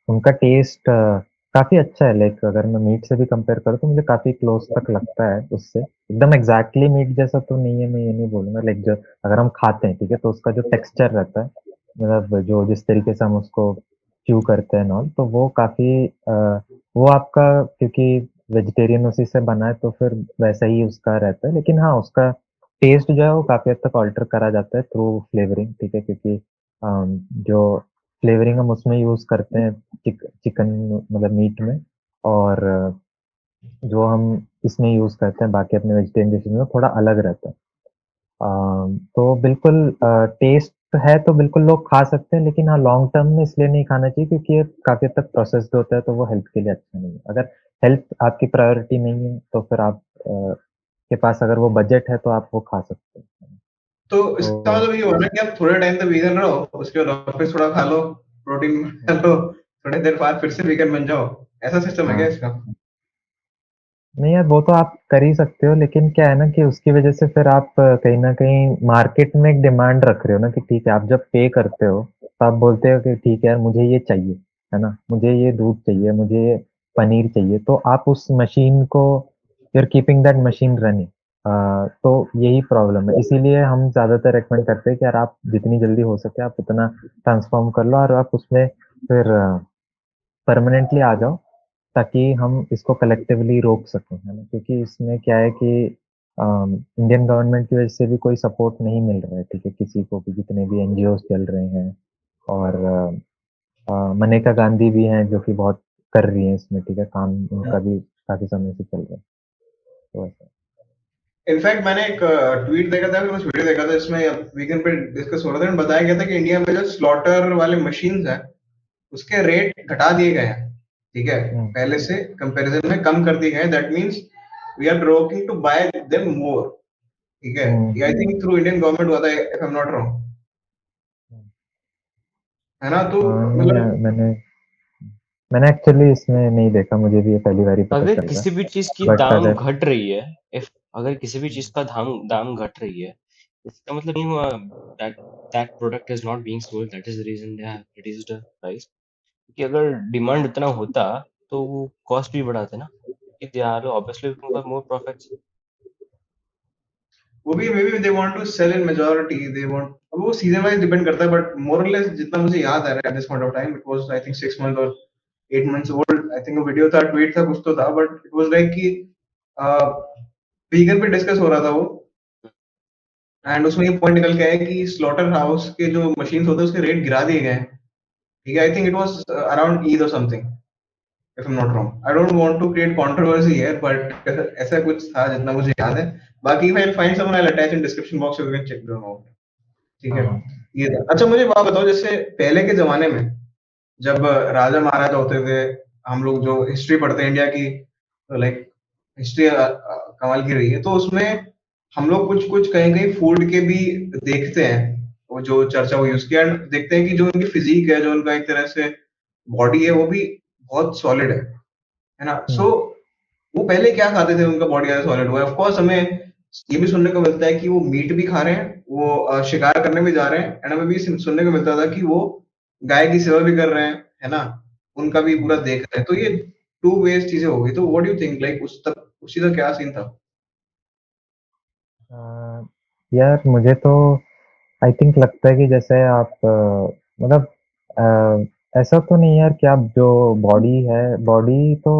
उनका टेस्ट काफ़ी अच्छा है लाइक अगर मैं मीट से भी कंपेयर करूँ तो मुझे काफ़ी क्लोज तक लगता है उससे एकदम एग्जैक्टली मीट जैसा तो नहीं है मैं ये नहीं बोलूँगा लाइक जो अगर हम खाते हैं ठीक है तो उसका जो टेक्सचर रहता है मतलब जो जिस तरीके से हम उसको च्यू करते हैं नॉल तो वो काफ़ी वो आपका क्योंकि वेजिटेरियन उसी से बना है तो फिर वैसा ही उसका रहता है लेकिन हाँ उसका टेस्ट जो है वो काफ़ी हद तक ऑल्टर करा जाता है थ्रू फ्लेवरिंग ठीक है क्योंकि जो फ्लेवरिंग हम उसमें यूज़ करते हैं चिकन मतलब मीट में और जो हम इसमें यूज़ करते हैं बाकी अपने वेजिटेरियन डिशेज़ में थोड़ा अलग रहता है। तो बिल्कुल टेस्ट है तो बिल्कुल लोग खा सकते हैं लेकिन हाँ लॉन्ग टर्म में इसलिए नहीं खाना चाहिए क्योंकि ये काफ़ी हद तक प्रोसेस्ड होता है तो वो हेल्थ के लिए अच्छा नहीं है। अगर हेल्थ आपकी प्रायोरिटी नहीं है तो फिर आप के पास अगर वो बजट है तो आप वो खा सकते हैं। तो इसका तो मतलब ये हुआ ना कि आप थोड़े टाइम तक वीगन रहो, उसके बाद वापस थोड़ा खा लो, प्रोटीन खा लो, थोड़ी देर बाद फिर से वीगन बन जाओ। ऐसा सिस्टम है क्या हाँ, इसका? नहीं यार वो तो आप कर ही सकते हो लेकिन क्या है ना कि उसकी वजह से फिर आप कहीं न कहीं मार्केट में एक डिमांड रख रहे हो ना कि ठीक है, आप जब पे करते हो, तो आप बोलते हो कि ठीक है यार मुझे ये चाहिए, है ना? मुझे ये दूध चाहिए, मुझे ये पनीर चाहिए, तो आप उस मशीन को you are keeping that machine running तो यही प्रॉब्लम है। इसीलिए हम ज़्यादातर रिकमेंड करते हैं कि यार आप जितनी जल्दी हो सके आप उतना ट्रांसफ़ॉर्म कर लो और आप उसमें फिर परमानेंटली आ जाओ ताकि हम इसको कलेक्टिवली रोक सकें, है ना? क्योंकि इसमें क्या है कि इंडियन गवर्नमेंट की वजह से भी कोई सपोर्ट नहीं मिल रहा है, ठीक है? किसी को भी जितने भी एनजीओज़ चल रहे हैं और मनेका गांधी भी हैं जो कि बहुत कर रही हैं इसमें, ठीक है? काम उनका भी काफ़ी समय से चल रहा है, तो ऐसा। इनफैक्ट मैंने एक ट्वीट देखा था, कुछ वीडियो देखा था जिसमें वीगन पे डिस्कस हो रहा था, बताया गया था कि इंडिया में जो स्लॉटर वाले मशीन्स हैं उसके रेट घटा दिए गए हैं, ठीक है, हुँ, पहले से कंपैरिजन में कम कर दिए गए हैं। That means we are working to buy them more, ठीक है। हुँ, ये I think through Indian government हुआ था, if I am not wrong, hmm. है ना? तो नहीं मतलब मैंने मैंने एक्चुअली इसमें नहीं देखा, मुझे भी ये पहली बार ही पता अगर चल रहा किसी भी चीज की है। बट दाम अगर घट रही है, इफ अगर किसी भी चीज का दाम दाम घट रही है, इसका मतलब नहीं हुआ that that product is not being sold, that is the reason they have reduced the price. क्योंकि अगर डिमांड इतना होता तो वो कॉस्ट भी बढ़ाते ना, कि they are obviously looking for more profits. वो भी may be they want to sell in majority, they want, अब वो सीजन वाइज डिपेंड करता है, बट मोर और लेस जितना मुझे याद आ रहा है at this point of time, it was I think 6 month और 8 मंथ्स ओल्ड, आई थिंक वो वीडियो था, ट्वीट था, कुछ तो था, बट इट वाज लाइक कि वीगन पे डिस्कस हो रहा था वो, एंड उसमें ये पॉइंट निकल के आया कि स्लॉटर हाउस के जो मशीन्स होते हैं उसके रेट गिरा दिए गए हैं, ठीक है। I think it was around Eid और something, if I am not wrong, I don't want to create controversy here, but ऐसा कुछ था जितना मुझे याद है। बाकी if I find someone, I'll attach in description box so you can check them out, ठीक है। हाँ, ये था। अच्छा मुझे बात बताओ, जैसे पहले के जमाने में जब राजा महाराजा होते थे, हम लोग जो हिस्ट्री पढ़ते हैं इंडिया की, लाइक हिस्ट्री कमाल की रही है, तो उसमें हम लोग कुछ कुछ कहीं कहीं फूड के भी देखते हैं, वो जो चर्चा हुई उसकी, एंड देखते हैं कि जो उनकी फिजिक है, जो उनका एक तरह से बॉडी है, वो भी बहुत सॉलिड है ना? हुँ, सो वो पहले क्या खाते थे, उनका बॉडी ज्यादा सॉलिड हुआ है, ऑफ कोर्स हमें ये भी सुनने को मिलता है कि वो मीट भी खा रहे हैं, वो शिकार करने भी जा रहे हैं, एंड हमें भी सुनने को मिलता था कि वो गाय की सेवा भी कर रहे हैं, है ना? उनका भी पूरा हुँ। देख रहे हैं, तो ये टू वेज चीजें हो गई। तो what do you think, like उस तक उसी का क्या सीन था? अ, यार मुझे तो आई थिंक लगता है कि जैसे आप मतलब ऐसा तो नहीं यार कि आप जो बॉडी है बॉडी तो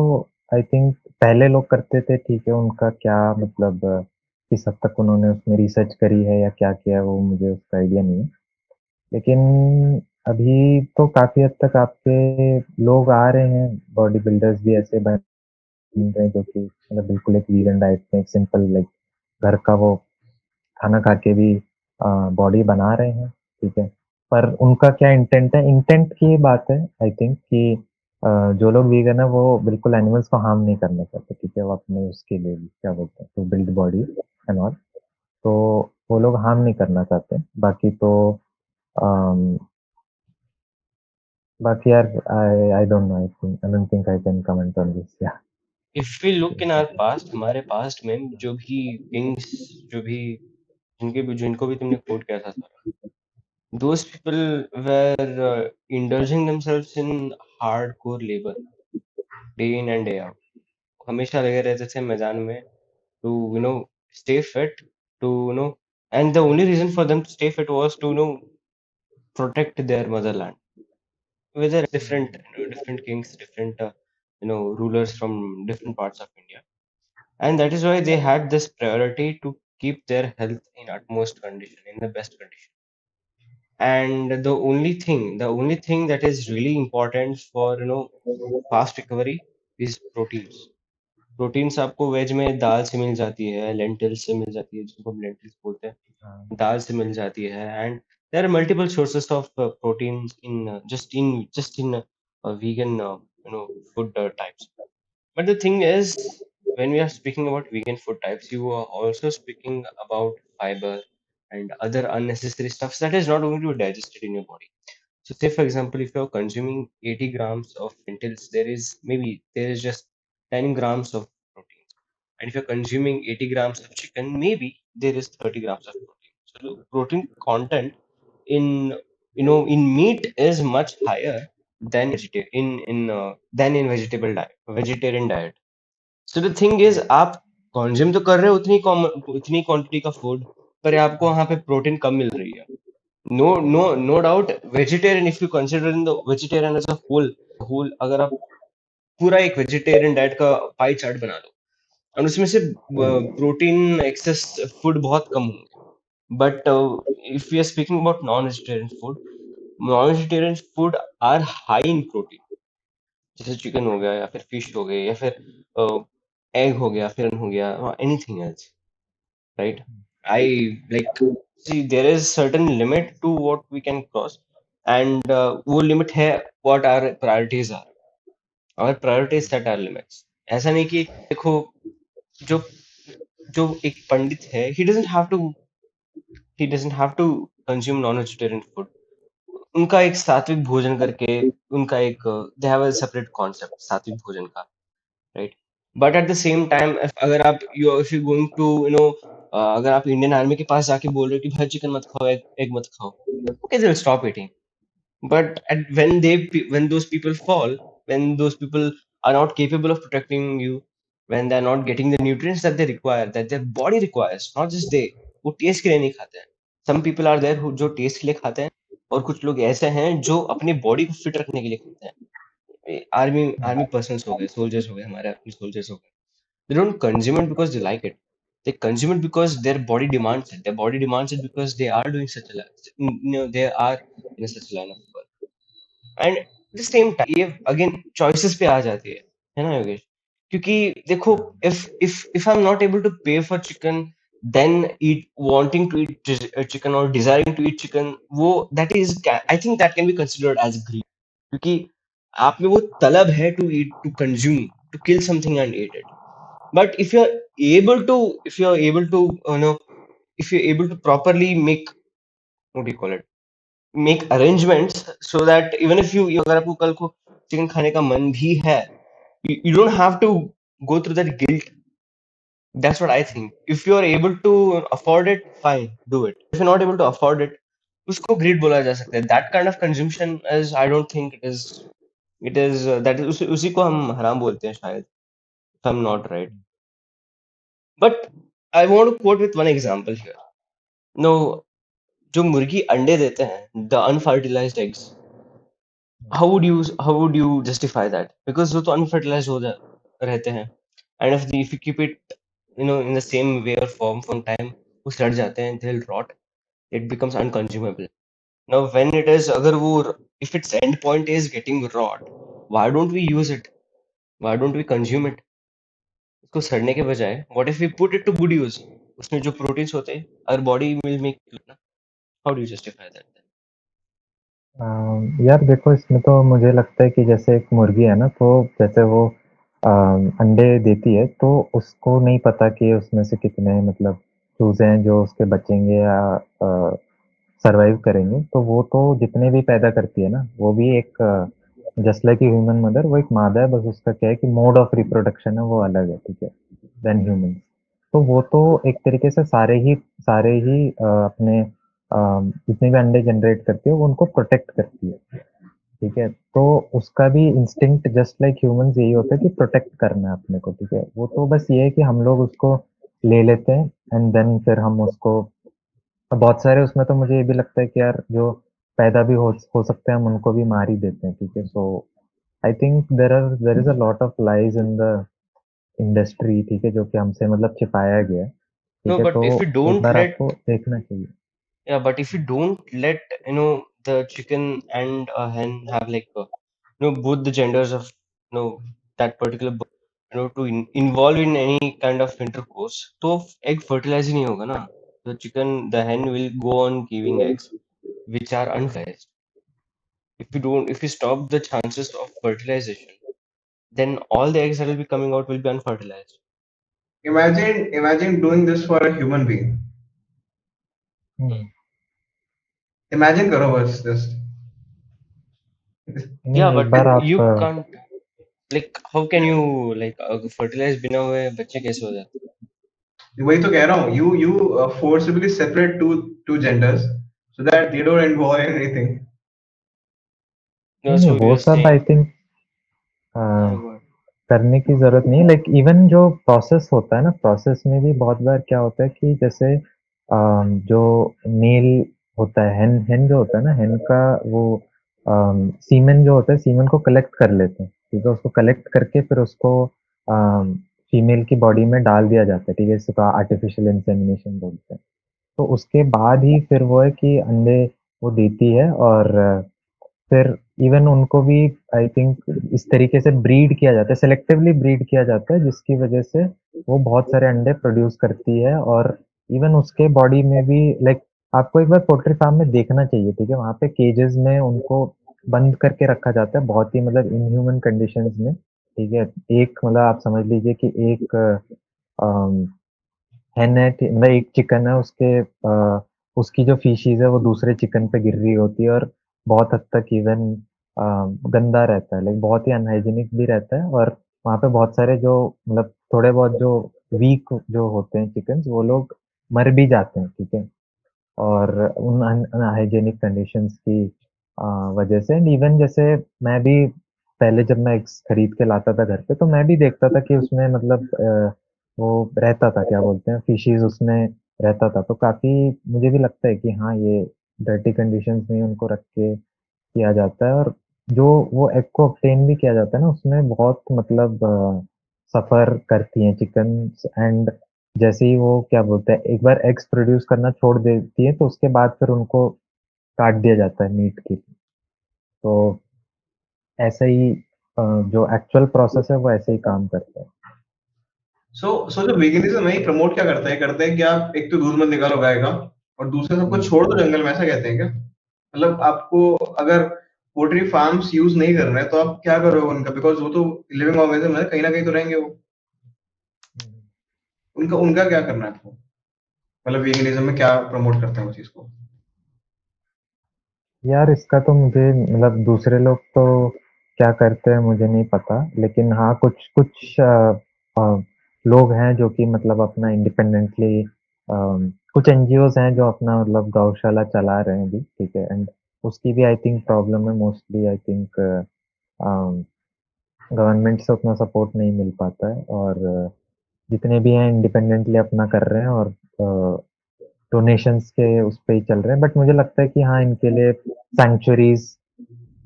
आई थिंक पहले लोग करते थे ठीक है उनका क्या मतलब किस हद तक उन्होंने उसमें रिसर्च करी है या क्या किया है वो मुझे उसका आइडिया नहीं है लेकिन अभी तो काफी हद तक आपके लोग आ रहे हैं बॉडी बिल्डर्स भी ऐसे बन रहे हैं जो कि मतलब बिल्कुल एक वीगन डाइट में एक सिंपल लाइक घर का वो खाना खा के भी बॉडी बना रहे हैं, ठीक है। पर उनका क्या इंटेंट है? इंटेंट की बात है आई थिंक कि जो लोग वीगन है वो बिल्कुल एनिमल्स को हार्म नहीं करना चाहते, ठीक है। वो अपने उसके लिए भी क्या बोलते हैं to build body and all, तो वो लोग हार्म नहीं करना चाहते। बाकी तो अम, बाकी यार I don't know I don't think I can comment on this yeah if we look in our past, हमारे पास्ट में जो भी किंग्स, जो भी जिनको भी तुमने कोट किया था सारा, those people were indulging themselves in hardcore labor day in and day out. हमेशा लगे रहते थे मैदान में to stay fit, to and the only reason for them to stay fit was to protect their motherland. Whether different kings, different rulers from different parts of India, and that is why they had this priority to keep their health in utmost condition, in the best condition. And the only thing that is really important for fast recovery is proteins. Proteins आपको veg में दाल से मिल जाती है, lentils से मिल जाती है, जिनको हम लेंटिल्स बोलते हैं, हाँ, दाल से मिल जाती है, and there are multiple sources of proteins in just in vegan food types. But the thing is, when we are speaking about vegan food types, you are also speaking about fiber and other unnecessary stuff that is not going to be digested in your body. So, say for example, if you're consuming 80 grams of lentils, there is just 10 grams of protein. And if you're consuming 80 grams of chicken, maybe there is 30 grams of protein. So the protein content in in meat is much higher than in vegetarian diet. So the thing is, आप consume तो कर रहे हो उतनी quantity का food, पर आपको वहां पे प्रोटीन कम मिल रही है. No doubt, vegetarian, if you consider in the vegetarian as a whole, अगर आप पूरा एक वेजिटेरियन डाइट का पाई चार्ट बना लो और उसमें से प्रोटीन एक्सेस फूड बहुत कम होंगे. But if you are speaking about non vegetarian food are high in protein, जैसे चिकन हो गया या फिर फिश हो गए या फिर एग हो गया, फिर हो गया, anything else, right? I like see there is certain limit to what we can cross, and वो limit है what our priorities are. Our priorities set our limits. ऐसा नहीं कि देखो, जो जो एक पंडित है, he doesn't have to consume non-vegetarian food. उनका एक सात्विक भोजन करके, उनका एक they have a separate concept सात्विक भोजन का, right? But at the same time, अगर आप if you going to अगर आप इंडियन आर्मी के पास जाके बोल रहे हो कि भाई चिकन मत खाओ, एग मत खाओ, okay, they'll stop eating. But when those people fall, when those people are not capable of protecting you, when they're not getting the nutrients that they require, that their body requires, not just they, वो test के लिए नहीं खाते हैं. Some people are there who जो test के लिए खाते हैं, और कुछ लोग ऐसे हैं जो अपनी बॉडी को फिट रखने के लिए खाते हैं. आर्मी पर्सन्स हो गए, सोल्जर्स हो गए, हमारे आर्मी सोल्जर्स हो गए. They don't consume it because they like it. They consume it because their body demands it. Their body demands it because they are doing such a they are in such a line of work. And the same time ये again choices पे आ जाती है ना योगेश? क्योंकि देखो, if I am not able to pay for chicken, then eat wanting to eat chicken और desiring to eat chicken, वो that is, I think that can be considered as greed. क्योंकि आप में वो तलब है to eat, to consume, to kill something and eat it. But if you're able to if you're able to properly make, what do you call it, make arrangements so that even if you अगर आपको कल को chicken खाने का मन भी है, you don't have to go through that guilt. That's what I think. If you are able to afford it, fine, do it. If you're not able to afford it, उसको greed बोला जा सकता है. That kind of consumption is, I don't think it is that is उसी को हम हराम बोलते हैं शायद, if I'm not right. But I want to quote with one example here. No, जो मुर्गी अंडे देते हैं, the unfertilized eggs, how would you justify that? Because वो तो unfertilized रहते हैं, and if you keep it in the same way or form for some time, वो सड़ जाते हैं, they'll rot, it becomes unconsumable. Now when it is, अगर वो, if its end point is getting rot, why don't we use it? Why don't we consume it? उसको सड़ने के बजाय, what if we put it to good use? उसमें जो proteins होते हैं, our body will make it ना. How do you justify that then? यार देखो, इसमें तो मुझे लगता है कि जैसे एक मुर्गी है ना, तो जैसे वो अंडे देती है, तो उसको नहीं पता कि उसमें से कितने मतलब चूजे हैं जो उसके बचेंगे या सरवाइव करेंगे. तो वो तो जितने भी पैदा करती है ना, वो भी एक जस्ट लाइक ह्यूमन मदर, वो एक मादा है. बस उसका क्या है कि मोड ऑफ रिप्रोडक्शन है वो अलग है, ठीक है, देन ह्यूमन. तो वो तो एक तरीके से सारे ही अपने जितने भी अंडे जनरेट करती है वो उनको प्रोटेक्ट करती है, ठीक है? तो उसका भी इंस्टिंक्ट जस्ट लाइक ह्यूमंस यही होता है कि प्रोटेक्ट करना है अपने को, ठीक है? वो तो बस ये है कि हम लोग उसको ले लेते हैं एंड देन फिर हम उसको बहुत सारे उसमें तो मुझे ये भी लगता है कि यार जो पैदा भी हो सकते हैं हम उनको भी मार ही देते हैं, ठीक है? So I think there is a lot of lies in the industry, ठीक है? जो कि हमसे मतलब छिपाया गया है, ठीक No, है? but तो if you एक don't बार let, आपको देखना चाहिए। yeah, but if you don't let, the chicken and a hen have like, both the genders of, that particular bird, to involve in any kind of intercourse, तो egg fertilize ही नहीं होगा ना. The hen will go on giving eggs which are unfertilized. If you stop the chances of fertilization, then all the eggs that will be coming out will be unfertilized. Imagine doing this for a human being. Hmm, Imagine करो बस this. Yeah, नहीं एक but बार आप you can't, like, how can you, like, fertilize बिना हुए बच्चे कैसे हो जाते वही तो कह रहा हूँ. You forcibly separate two genders so that they don't involve in anything. हैं? नहीं, So वो you're सब आई saying, थिंक अ, yeah, go ahead. करने की ज़रूरत नहीं है, लाइक इवन जो प्रोसेस होता है ना, प्रोसेस में भी बहुत बार क्या होता है कि जैसे जो मेल होता है, हेन हेन जो होता है ना, हेन का वो सीमेन जो होता है, सीमेन को कलेक्ट कर लेते हैं, ठीक है? उसको कलेक्ट करके फिर उसको फीमेल की बॉडी में डाल दिया जाता है, ठीक है? इसको आर्टिफिशियल इंसेमिनेशन बोलते हैं। तो उसके बाद ही फिर वो है कि अंडे वो देती है और फिर इवन उनको भी आई थिंक इस तरीके से ब्रीड किया जाता है, सेलेक्टिवली ब्रीड किया जाता है जिसकी वजह से वो बहुत सारे अंडे प्रोड्यूस करती है और इवन उसके बॉडी में भी लाइक आपको एक बार पोल्ट्री फार्म में देखना चाहिए, ठीक है? वहाँ पे केजेस में उनको बंद करके रखा जाता है बहुत ही मतलब इनह्यूमन कंडीशंस में, ठीक है? एक मतलब आप समझ लीजिए कि एक अम हेन है मतलब एक चिकन है उसकी जो फीशीज़ है वो दूसरे चिकन पे गिर रही होती है और बहुत हद तक इवन अ, गंदा रहता है लाइक बहुत ही अनहाइजीनिक भी रहता है और वहाँ पे बहुत सारे जो मतलब थोड़े बहुत जो वीक जो होते हैं चिकन्स वो लोग मर भी जाते हैं, ठीक है? और उन अनहाइजीनिक कंडीशंस की अ, वजह से एंड इवन जैसे मैं भी पहले जब मैं एग्स खरीद के लाता था घर पे तो मैं भी देखता था कि उसमें मतलब वो रहता था क्या बोलते हैं फिशेज़ उसमें रहता था। तो काफ़ी मुझे भी लगता है कि हाँ, ये डर्टी कंडीशंस में ही उनको रख के किया जाता है और जो वो एग को ऑब्टेन भी किया जाता है ना उसमें बहुत मतलब सफ़र करती हैं चिकन्स एंड जैसे ही वो क्या बोलते हैं एक बार एग्स प्रोड्यूस करना छोड़ देती है तो उसके बाद फिर उनको काट दिया जाता है मीट के लिए। तो ऐसे ही जो एक्चुअल प्रोसेस है वो ऐसे ही काम करता है। So जो veganism है ये प्रमोट क्या करता है? करते हैं कि आप एक तो दूध मत निकालो गाय का और दूसरे सबको हुँ। छोड़ दो जंगल में, ऐसा कहते हैं क्या? मतलब आपको अगर पोल्ट्री फार्म्स यूज नहीं कर रहे हैं तो आप क्या कर रहे हो उनका? बिकॉज वो तो लिविंग ऑर्गेनिज्म है, कहीं ना कहीं तो रहेंगे वो. हुँ। उनका उनका क्या करना है आपको? मतलब veganism में क्या प्रमोट करते हैं वो चीज को? यार इसका तो मुझे मतलब दूसरे लोग तो क्या करते हैं मुझे नहीं पता। लेकिन हाँ, कुछ अ, लोग हैं जो कि मतलब अपना इंडिपेंडेंटली कुछ एनजीओज़ हैं जो अपना मतलब गौशाला चला रहे हैं अभी, ठीक है? एंड उसकी भी आई थिंक प्रॉब्लम है मोस्टली आई थिंक गवर्नमेंट से उतना सपोर्ट नहीं मिल पाता है और जितने भी हैं इंडिपेंडेंटली अपना कर रहे हैं और डोनेशंस के उस पे ही चल रहे हैं। बट मुझे लगता है कि हाँ, इनके लिए सैंक्चुअरीज़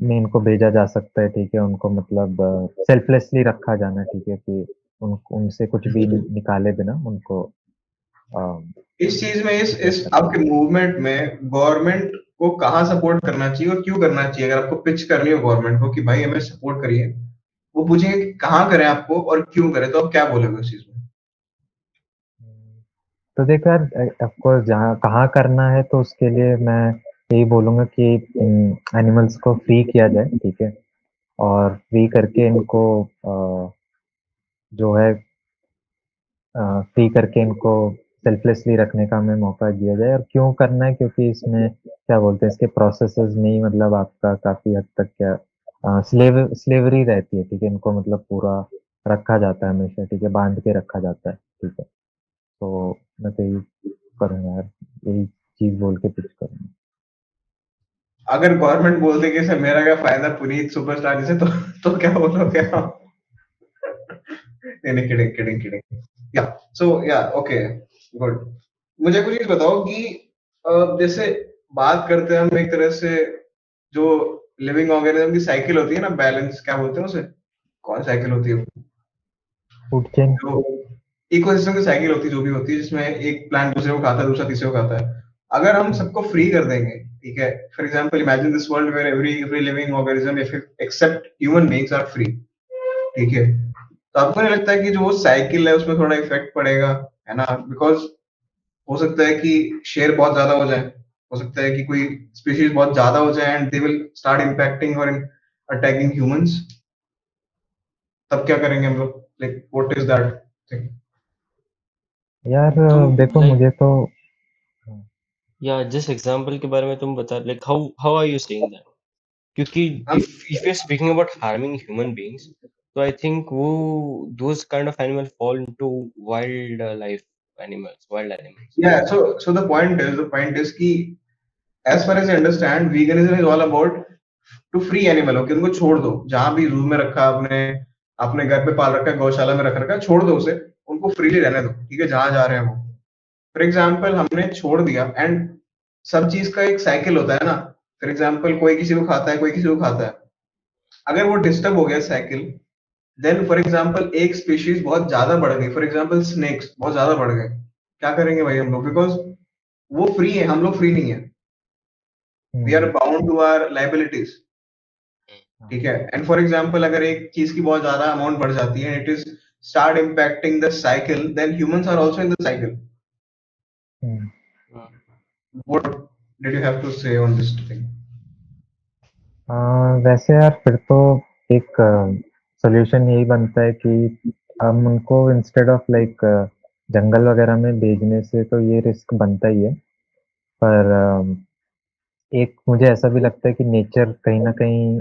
में इनको भेजा जा सकता है, ठीक है? उनको मतलब सेल्फलेसली रखा जाना, ठीक है? कि उनसे कुछ भी निकाले बिना उनको अ, इस चीज में प्रोसेस इस करना। आपके मूवमेंट में गवर्नमेंट को कहाँ सपोर्ट करना चाहिए और क्यों करना चाहिए? अगर आपको पिच करनी हो गवर्नमेंट को कि भाई हमें सपोर्ट करिए, वो पूछेंगे कि कहाँ करें आपको और क्यों करें, तो आप क्या बोलोगे उस चीज में? तो देखो यार ऑफ कोर्स जहाँ कहाँ करना है तो उसके लिए मैं यही बोलूँगा कि एनिमल्स को फ्री किया जाए, ठीक है? और फ्री करके इनको जो है फ्री करके इनको सेल्फलेसली रखने का हमें मौका दिया जाए और क्यों करना है क्योंकि इसमें क्या बोलते हैं इसके प्रोसेसेस में ही मतलब आपका काफ़ी हद तक क्या स्लेवरी रहती है, ठीक है? इनको मतलब पूरा रखा जाता है हमेशा, ठीक है? बाँध के रखा जाता है, ठीक है? तो मैं तो यही करूंगा यार, यही चीज बोल के पिच करूंगा। अगर गवर्नमेंट बोल दे कि सर मेरा क्या फायदा पुनीत सुपरस्टार जैसे, तो क्या बोलोगे आप? नहीं नहीं, किडिंग किडिंग किडिंग। या सो या ओके, गुड। मुझे कुछ चीज बताओ कि जैसे बात करते हैं हम एक तरह से जो लिविंग ऑर्गेनिज्म की साइकिल होती है ना, बैलेंस क्या बोलते हैं उसे, कौन साइकिल होती है वो? Food chain. जो इकोसिस्टम की साइकिल होती है, जो भी होती है जिसमें एक प्लांट दूसरे को खाता है, दूसरा तीसरे को खाता है। अगर हम सबको फ्री कर देंगे, ठीक है, for example imagine this world where every living organism except human beings are free, ठीक है, तो आपको नहीं लगता है कि जो वो साइकिल है उसमें थोड़ा इफेक्ट पड़ेगा, है ना? बिकॉज हो सकता है कि शेर बहुत ज्यादा हो जाए, हो सकता है कि कोई स्पीशीज बहुत ज्यादा हो जाए and they will start impacting और अटैकिंग ह्यूमंस। तब क्या करेंगे हम लोग? Like what is that thing? यार तुम देखो लाइक मुझे तो या जिस एग्जांपल के बारे में तुम बता, like how how are you saying that? क्योंकि हम if you're speaking about harming human beings, तो I think वो those kind of animals fall into wild life animals, wild animals. या सो द पॉइंट इज कि as far as I understand veganism is all about to free animal. Okay, उनको छोड़ दो, जहां भी जू में रखा आपने, अपने घर पे पाल रखा है, गौशाला में रख रखा है, छोड़ दो उसे, उनको फ्रीली रहने दो, ठीक है, जहां जा रहे हैं वो। फॉर एग्जाम्पल हमने छोड़ दिया एंड सब चीज का एक साइकिल होता है ना। फॉर एग्जाम्पल कोई किसी को खाता है, कोई किसी को खाता है। अगर वो डिस्टर्ब हो गया साइकिल, देन फॉर एग्जाम्पल एक स्पीशीज बहुत ज्यादा बढ़ गई, फॉर एग्जाम्पल स्नेक्स बहुत ज्यादा बढ़ गए, क्या करेंगे भाई हम लोग? बिकॉज वो फ्री है, हम लोग फ्री नहीं है। We are hmm, bound to our liabilities, हाँ, ठीक है। एंड फॉर एग्जाम्पल अगर एक चीज की बहुत ज्यादा अमाउंट बढ़ जाती है, it is start impacting the cycle, then humans are also in the cycle. Hmm. हाँ, what did you have to say on this thing? वैसे यार फिर तो एक सॉल्यूशन यही बनता है कि हम उनको इंस्टेड ऑफ लाइक जंगल वगैरह में भेजने से, तो ये रिस्क बनता ही है। पर एक मुझे ऐसा भी लगता है कि नेचर कहीं ना कहीं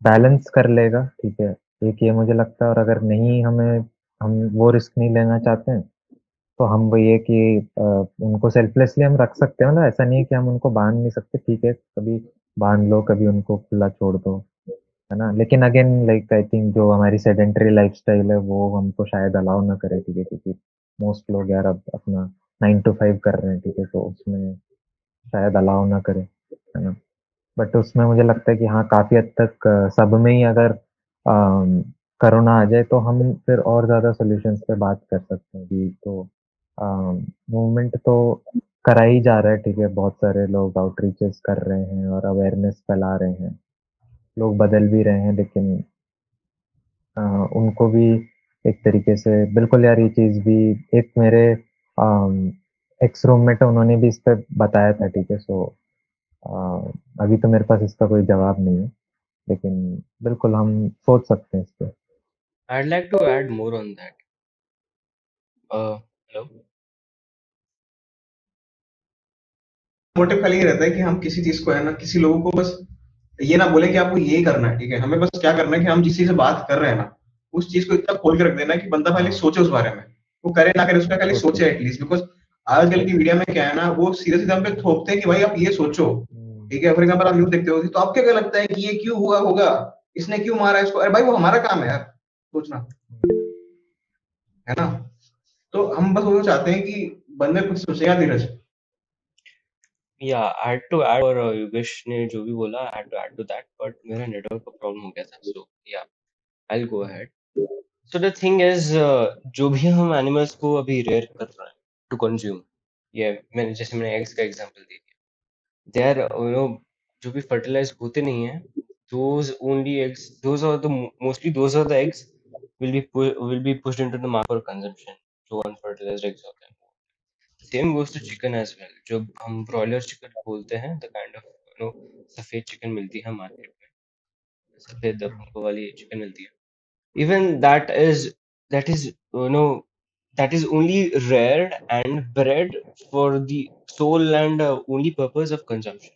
बैलेंस कर लेगा, ठीक है। एक ये मुझे लगता है, और अगर नहीं हमें, हम वो रिस्क नहीं लेना चाहते हैं, तो हम वही है कि उनको सेल्फलेसली हम रख सकते हैं। मतलब ऐसा नहीं है कि हम उनको बांध नहीं सकते, ठीक है, कभी बांध लो, कभी उनको खुला छोड़ दो, है ना। लेकिन अगेन लाइक आई थिंक जो हमारी सेडेंटरी लाइफस्टाइल है वो हमको शायद अलाउ ना करे, ठीक है, क्योंकि मोस्ट लोग यार अब अपना 9 to 5 कर रहे हैं, ठीक है, तो उसमें शायद अलाउ ना करे, है ना। बट उसमें मुझे लगता है कि हाँ, काफी हद तक सब में ही अगर कोरोना आ जाए तो हम फिर और ज्यादा सॉल्यूशंस पे बात कर सकते हैं कि तो मूवमेंट तो करा ही जा रहा है, ठीक है, बहुत सारे लोग आउटरीचेस कर रहे हैं और अवेयरनेस फैला रहे हैं, लोग बदल भी रहे हैं, लेकिन अ, उनको भी एक तरीके से बिल्कुल यार, ये चीज भी एक मेरे एक्स रूममेट है, उन्होंने भी इस पे बताया था, ठीक है। सो अभी तो मेरे पास इसका कोई जवाब नहीं है, लेकिन बिल्कुल हम सोच सकते हैं इस पे। I'd like to add more on that. Hello? Motive खाली ये रहता है कि हम किसी चीज को, है ना, किसी लोगों को बस ये ना बोले कि आपको ये करना है, ठीक है। हमें बस क्या करना है कि हम जिस चीज से बात कर रहे हैं ना, उस चीज को इतना खोल के रख देना है कि बंदा खाली हाँ, सोचे उस बारे में। वो करे ना करे, उसका खाली सोच सोचे सकते एटलीस्ट। बिकॉज आजकल की मीडिया में क्या है ना, वो सीधे सीधे हम पे थोपते हैं कि भाई आप ये सोचो, हैं। ठीक है। फॉर एग्जाम्पल आप न्यूज देखते हो तो आपको क्या लगता है कि ये क्यों हुआ होगा, इसने क्यों मारा इसको? अरे भाई वो हमारा काम है यार सोचना, है ना। तो हम बस वो चाहते हैं कि बंदे कुछ सोचेगा धीरज। Yeah, I had to add, और योगेश ने जो भी बोला, I had to add to that, but मेरा नेटवर्क का प्रॉब्लम हो गया था, so yeah, I'll go ahead. So the thing is, जो भी हम एनिमल्स को अभी रेयर कर रहे हैं टू कंज्यूम, ये मैंने एग्स का एग्जांपल दे दिया, दे आर जो भी फर्टिलाइज होते नहीं है, those only eggs, those are the mostly those are the eggs will be pushed into the market for consumption, जो unfertilized eggs होते हैं। Same goes to chicken as well, जो हम ब्रॉयलर चिकन बोलते हैं, द काइंड ऑफ सफेद chicken मिलती है मार्केट में, सफेद पंखों वाली चिकन मिलती है, even that is that is only reared and bred for the sole and only purpose of consumption.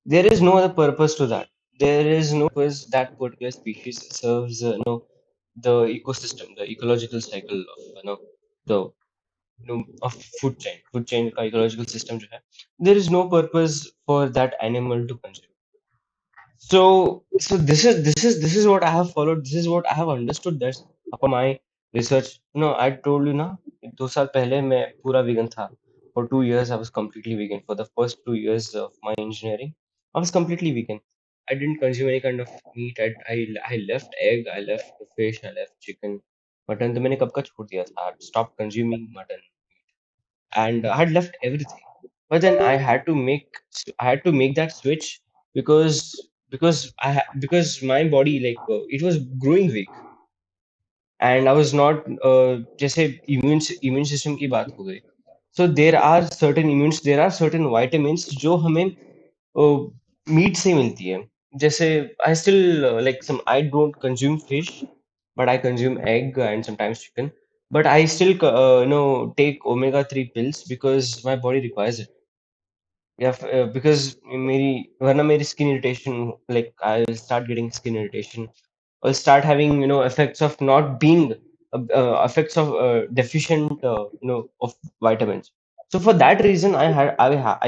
There is no other purpose to that. There is no purpose that particular species serves, the ecosystem, the ecological cycle of the of food chain का ecological system जो है, there is no purpose for that animal to consume. So this is what I have followed. This is what I have understood. That's upon my research. I told you ना 2 साल पहले मैं पूरा vegan था. For 2 years I was completely vegan. For the first 2 years of my engineering, I was completely vegan. I didn't consume any kind of meat. I left egg. I left fish. I left chicken. Mutton तो मैंने कब का छोड़ दिया था. I stopped consuming mutton and I had left everything. But then I had to make that switch because my body it was growing weak and I was not जैसे immune system की बात हो गई. So there are certain vitamins जो हमें meet से मिलती है. जैसे I still I don't consume fish, but I consume egg and sometimes chicken. But I still take omega 3 pills because my body requires it. Yeah, because मेरी वरना मेरी skin irritation, like I'll start getting skin irritation. I'll start having effects of not being effects of deficient of vitamins. So for that reason, I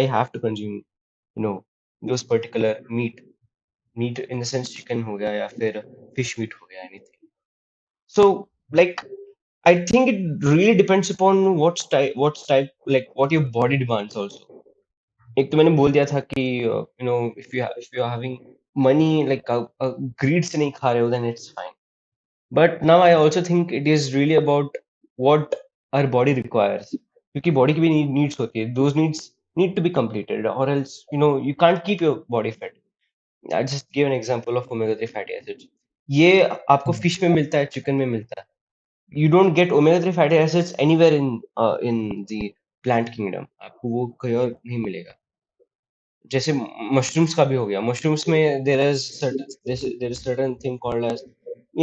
have to consume you know those particular meat in the sense chicken हो गया या फिर fish meat हो गया anything. So like I think it really depends upon what your body demands also. एक तो मैंने बोल दिया था कि if you are having money greed से नहीं खा रहे हो then it's fine. But now I also think it is really about what our body requires. क्योंकि body की भी needs होती है. Those needs need to be completed or else you can't keep your body fit. I just give an example of omega 3 fatty acids. ये आपको fish में मिलता है, chicken में मिलता है. You don't get omega 3 fatty acids anywhere in the plant kingdom. आपको वो कहीं और नहीं मिलेगा. जैसे मशरूम्स का भी हो गया. मशरूम्स में there is certain thing called as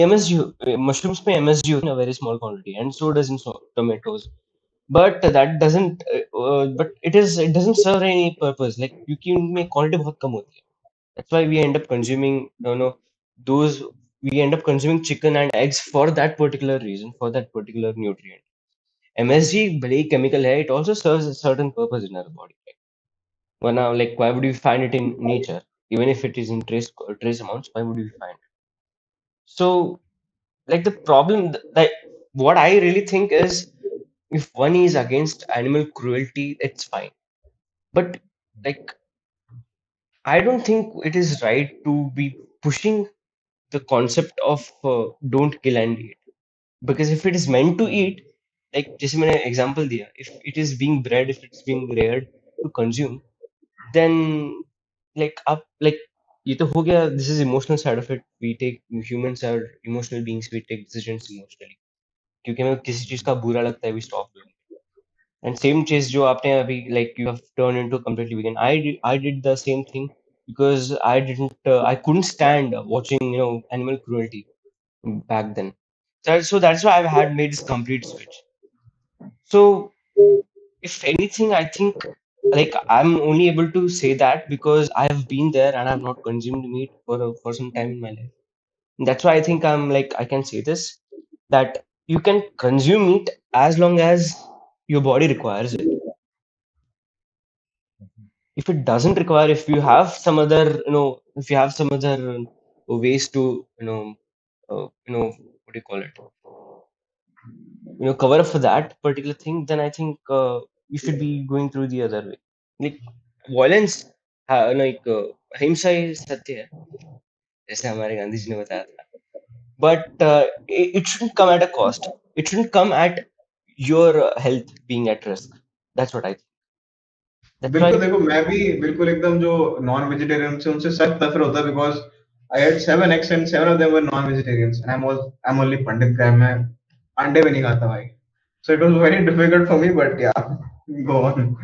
MSG. Mushrooms में MSG in a very small quantity, and so does in tomatoes. But that doesn't. But it doesn't serve any purpose. Like क्योंकि उनमें quantity बहुत कम होती है. That's why we end up consuming those. We end up consuming chicken and eggs for that particular reason, for that particular nutrient. MSG भले ही chemical है, it also serves a certain purpose in our body. Well, now, why would you find it in nature? Even if it is in trace amounts, why would you find it? So, the problem, what I really think is, if one is against animal cruelty, it's fine. But like, I don't think it is right to be pushing the concept of don't kill and eat. Because if it is meant to eat, जैसे मैंने example दिया, if it is being bred, if it's being reared to consume, then up ये तो हो गया. This is emotional side of it. We take humans are emotional beings. We take decisions emotionally. क्योंकि हमें किसी चीज का बुरा लगता है, we stop doing it. And same चीज जो आपने अभी you have turned into completely vegan. I did the same thing because I couldn't stand watching animal cruelty back then. So that's why I've had made this complete switch. So if anything, I think I'm only able to say that because I have been there and I've not consumed meat for some time in my life. That's why I think I can say this, that you can consume meat as long as your body requires it. If it doesn't require, if you have some other ways to what do you call it, cover up for that particular thing, then I think you should be going through the other way. Like violence, अहिंसा ही सत्य है, जैसे हमारे गांधी जी ने बताया था. But it shouldn't come at a cost. It shouldn't come at your health being at risk. That's what I think. That's बिल्कुल. why देखो, मैं भी बिल्कुल एकदम जो नॉन वेजिटेरियन से उनसे सख्त नफरत होता है, because I had 7 eggs and 7 of them were non-vegetarians and I'm only Pandit guy. मैं अंडे भी नहीं खाता भाई. So it was very difficult for me, but yeah, go on.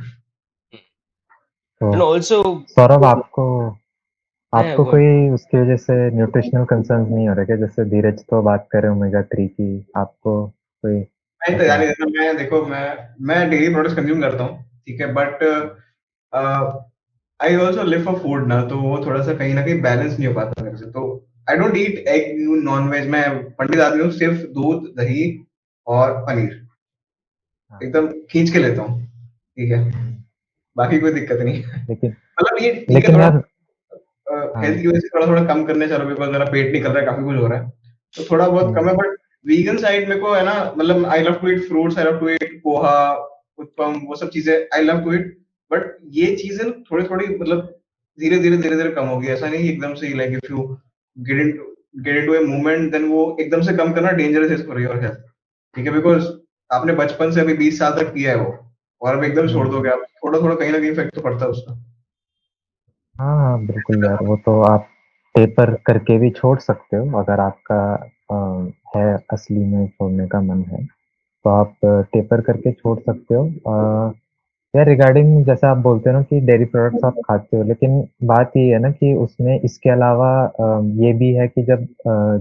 तो and also सौरभ, आपको yeah, आपको go on. कोई उसकी वजह से न्यूट्रिशनल कंसर्न्स नहीं हो रहे क्या? जैसे धीरज तो बात कर रहे ओमेगा 3 की, आपको कोई मैं तो ऐसा? यार नहीं देता. मैं देखो, मैं डेयरी प्रोडक्ट्स कंज्यूम करता हूँ, ठीक है, but I also live for food ना, तो वो थोड़ा सा कहीं ना कहीं बैलेंस नहीं हो पाता मेरे से. तो I don't eat egg non veg. मैं पंडित आदमी हूँ, सिर्फ दूध, दही और पनीर. हाँ। एकदम खींच के लेता हूँ, ठीक है, हम्म, बाकी कोई दिक्कत नहीं है। लेकिन मतलब ये ठीक है, लेकिन थोड़ा यार, हेल्थ हाँ। की वजह से थोड़ा थोड़ा कम करने चलो, बिकॉज मेरा पेट निकल रहा है, काफी कुछ हो रहा है, तो थोड़ा बहुत कम हम्म, है। बट वीगन साइड मेरे को है ना, मतलब I love to eat fruits, I love to eat poha, uttapam, वो सब चीजें I love to eat. But ये चीजें थोड़ी थोड़ी मतलब धीरे धीरे कम होगी, ऐसा नहीं कि एकदम से like if you get in get into a movement then वो एकदम से कम करना डेंजरस है फॉर योर हेल्थ, ठीक है, बिकॉज आपने बचपन से अभी 20 साल तक किया है वो, और अब एकदम छोड़ हम्म। दोगे आप, थोड़ा थोड़ा कहीं ना कहीं इफेक्ट तो पड़ता है उसका। हाँ हाँ, बिल्कुल यार, वो तो आप टेपर करके भी छोड़ सकते हो अगर आपका है असली में छोड़ने का मन है, तो आप टेपर करके छोड़ सकते हो। यार रिगार्डिंग जैसा आप बोलते हो ना कि डेयरी प्रोडक्ट्स आप खाते हो, लेकिन बात ये है ना कि उसमें इसके अलावा ये भी है कि जब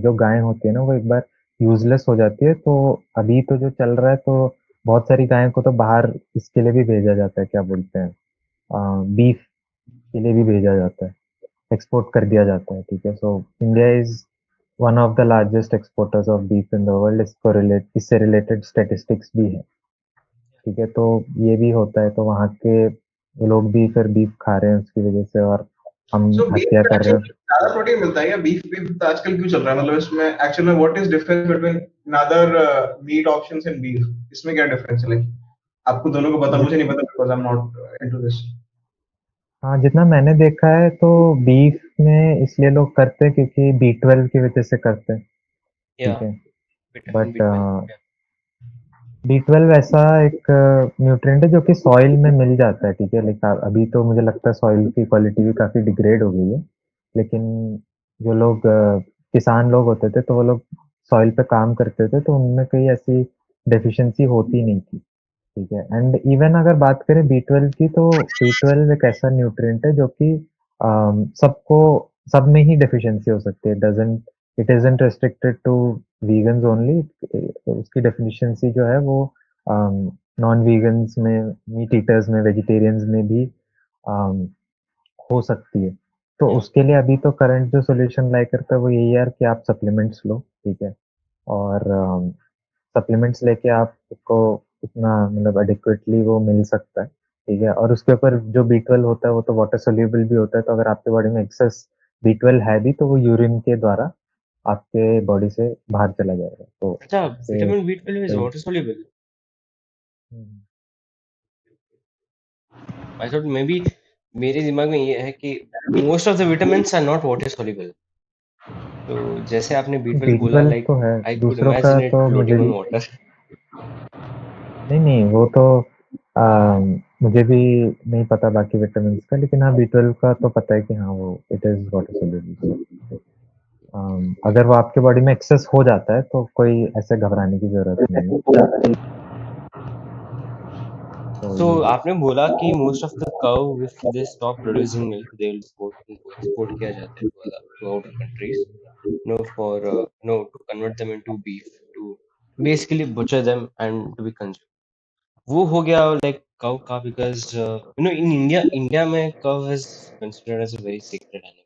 जो गायें होती है ना वो एक बार यूजलेस हो जाती है, तो अभी तो जो चल रहा है, तो बहुत सारी गायों को तो बाहर इसके लिए भी भेजा जाता है, क्या बोलते हैं, बीफ के लिए भी भेजा जाता है, एक्सपोर्ट कर दिया जाता है, ठीक है। So India is one of the largest exporters of beef in the world, इससे रिलेटेड स्टेटिस्टिक्स भी है, ठीक है। तो ये भी होता है, तो वहाँ के लोग भी फिर बीफ खा रहे हैं उसकी वजह से, और हम सो बीफ हत्या में कर रहे एक्चुअली हैं। ज्यादा प्रोटीन मिलता है या बीफ बीफ आजकल क्यों चल रहा है, मतलब इसमें एक्चुअल में what is difference between other meat options and beef, इसमें क्या डिफरेंस है, लाइक आपको दोनों को पता, जित मुझे नहीं पता because I am not into this. हाँ, जितना मैंने देखा है तो बीफ में इसलिए लोग करते हैं क्योंकि B12 की वजह से करते हैं, या ठीक है। Vitamin but B12। B12 ऐसा एक न्यूट्रिएंट है जो कि सॉइल में मिल जाता है, ठीक है। लेकिन अभी तो मुझे लगता है सॉइल की क्वालिटी भी काफ़ी डिग्रेड हो गई है, लेकिन जो लोग किसान लोग होते थे तो वो लोग सॉइल पे काम करते थे, तो उनमें कोई ऐसी डेफिशिएंसी होती नहीं थी, ठीक है। एंड इवन अगर बात करें B12 की, तो B12 एक ऐसा न्यूट्रिएंट है जो कि सबको, सब में ही डेफिशिएंसी हो सकती है, doesn't it isn't restricted to vegans only. उसकी डेफिशिएंसी जो है वो नॉन वीगन्स में, मीट ईटर्स में, वेजिटेरियंस में भी um, हो सकती है। तो या उसके लिए अभी तो करंट जो सॉल्यूशन लाई करता है वो यही है यार कि आप सप्लीमेंट्स लो, ठीक है। और सप्लीमेंट्स लेके आपको उतना मतलब एडिक्वेटली वो मिल सकता है, ठीक है। और उसके ऊपर जो B12 होता है वो तो वाटर सोल्यूबल भी होता है, तो अगर आपके बॉडी में एक्सेस B12 है भी, तो वो यूरिन के द्वारा आपके बॉडी से बाहर चला जाएगा, तो अच्छा, उससे विटामिन B12 इज कोई। Water soluble। Hmm, I thought may be, मेरे दिमाग में ये है कि most of the vitamins are not water soluble। तो जैसे आपने B12 बोला, B12 लाइक तो है, आई कुड दूसरों का इमेजिन इट तो मुझे फ्लोटिंग ऑन भी वाटर। नहीं नहीं, वो तो मुझे भी नहीं पता बाकी विटामिन का, लेकिन हाँ B12 का तो पता है कि हाँ वो इट इज वाटर सोल्यूबल। अगर वो आपके बॉडी में एक्सेस हो जाता है तो कोई ऐसे घबराने की जरूरत नहीं है, तो सो ये। आपने बोला कि most of the cow if they stop producing milk they will export, उनको एक्सपोर्ट किया जाता है to outer countries, no for no to convert them into beef, to basically butcher them and to be consume. वो हो गया like cow का, because in India में cow has considered as a very secret animal.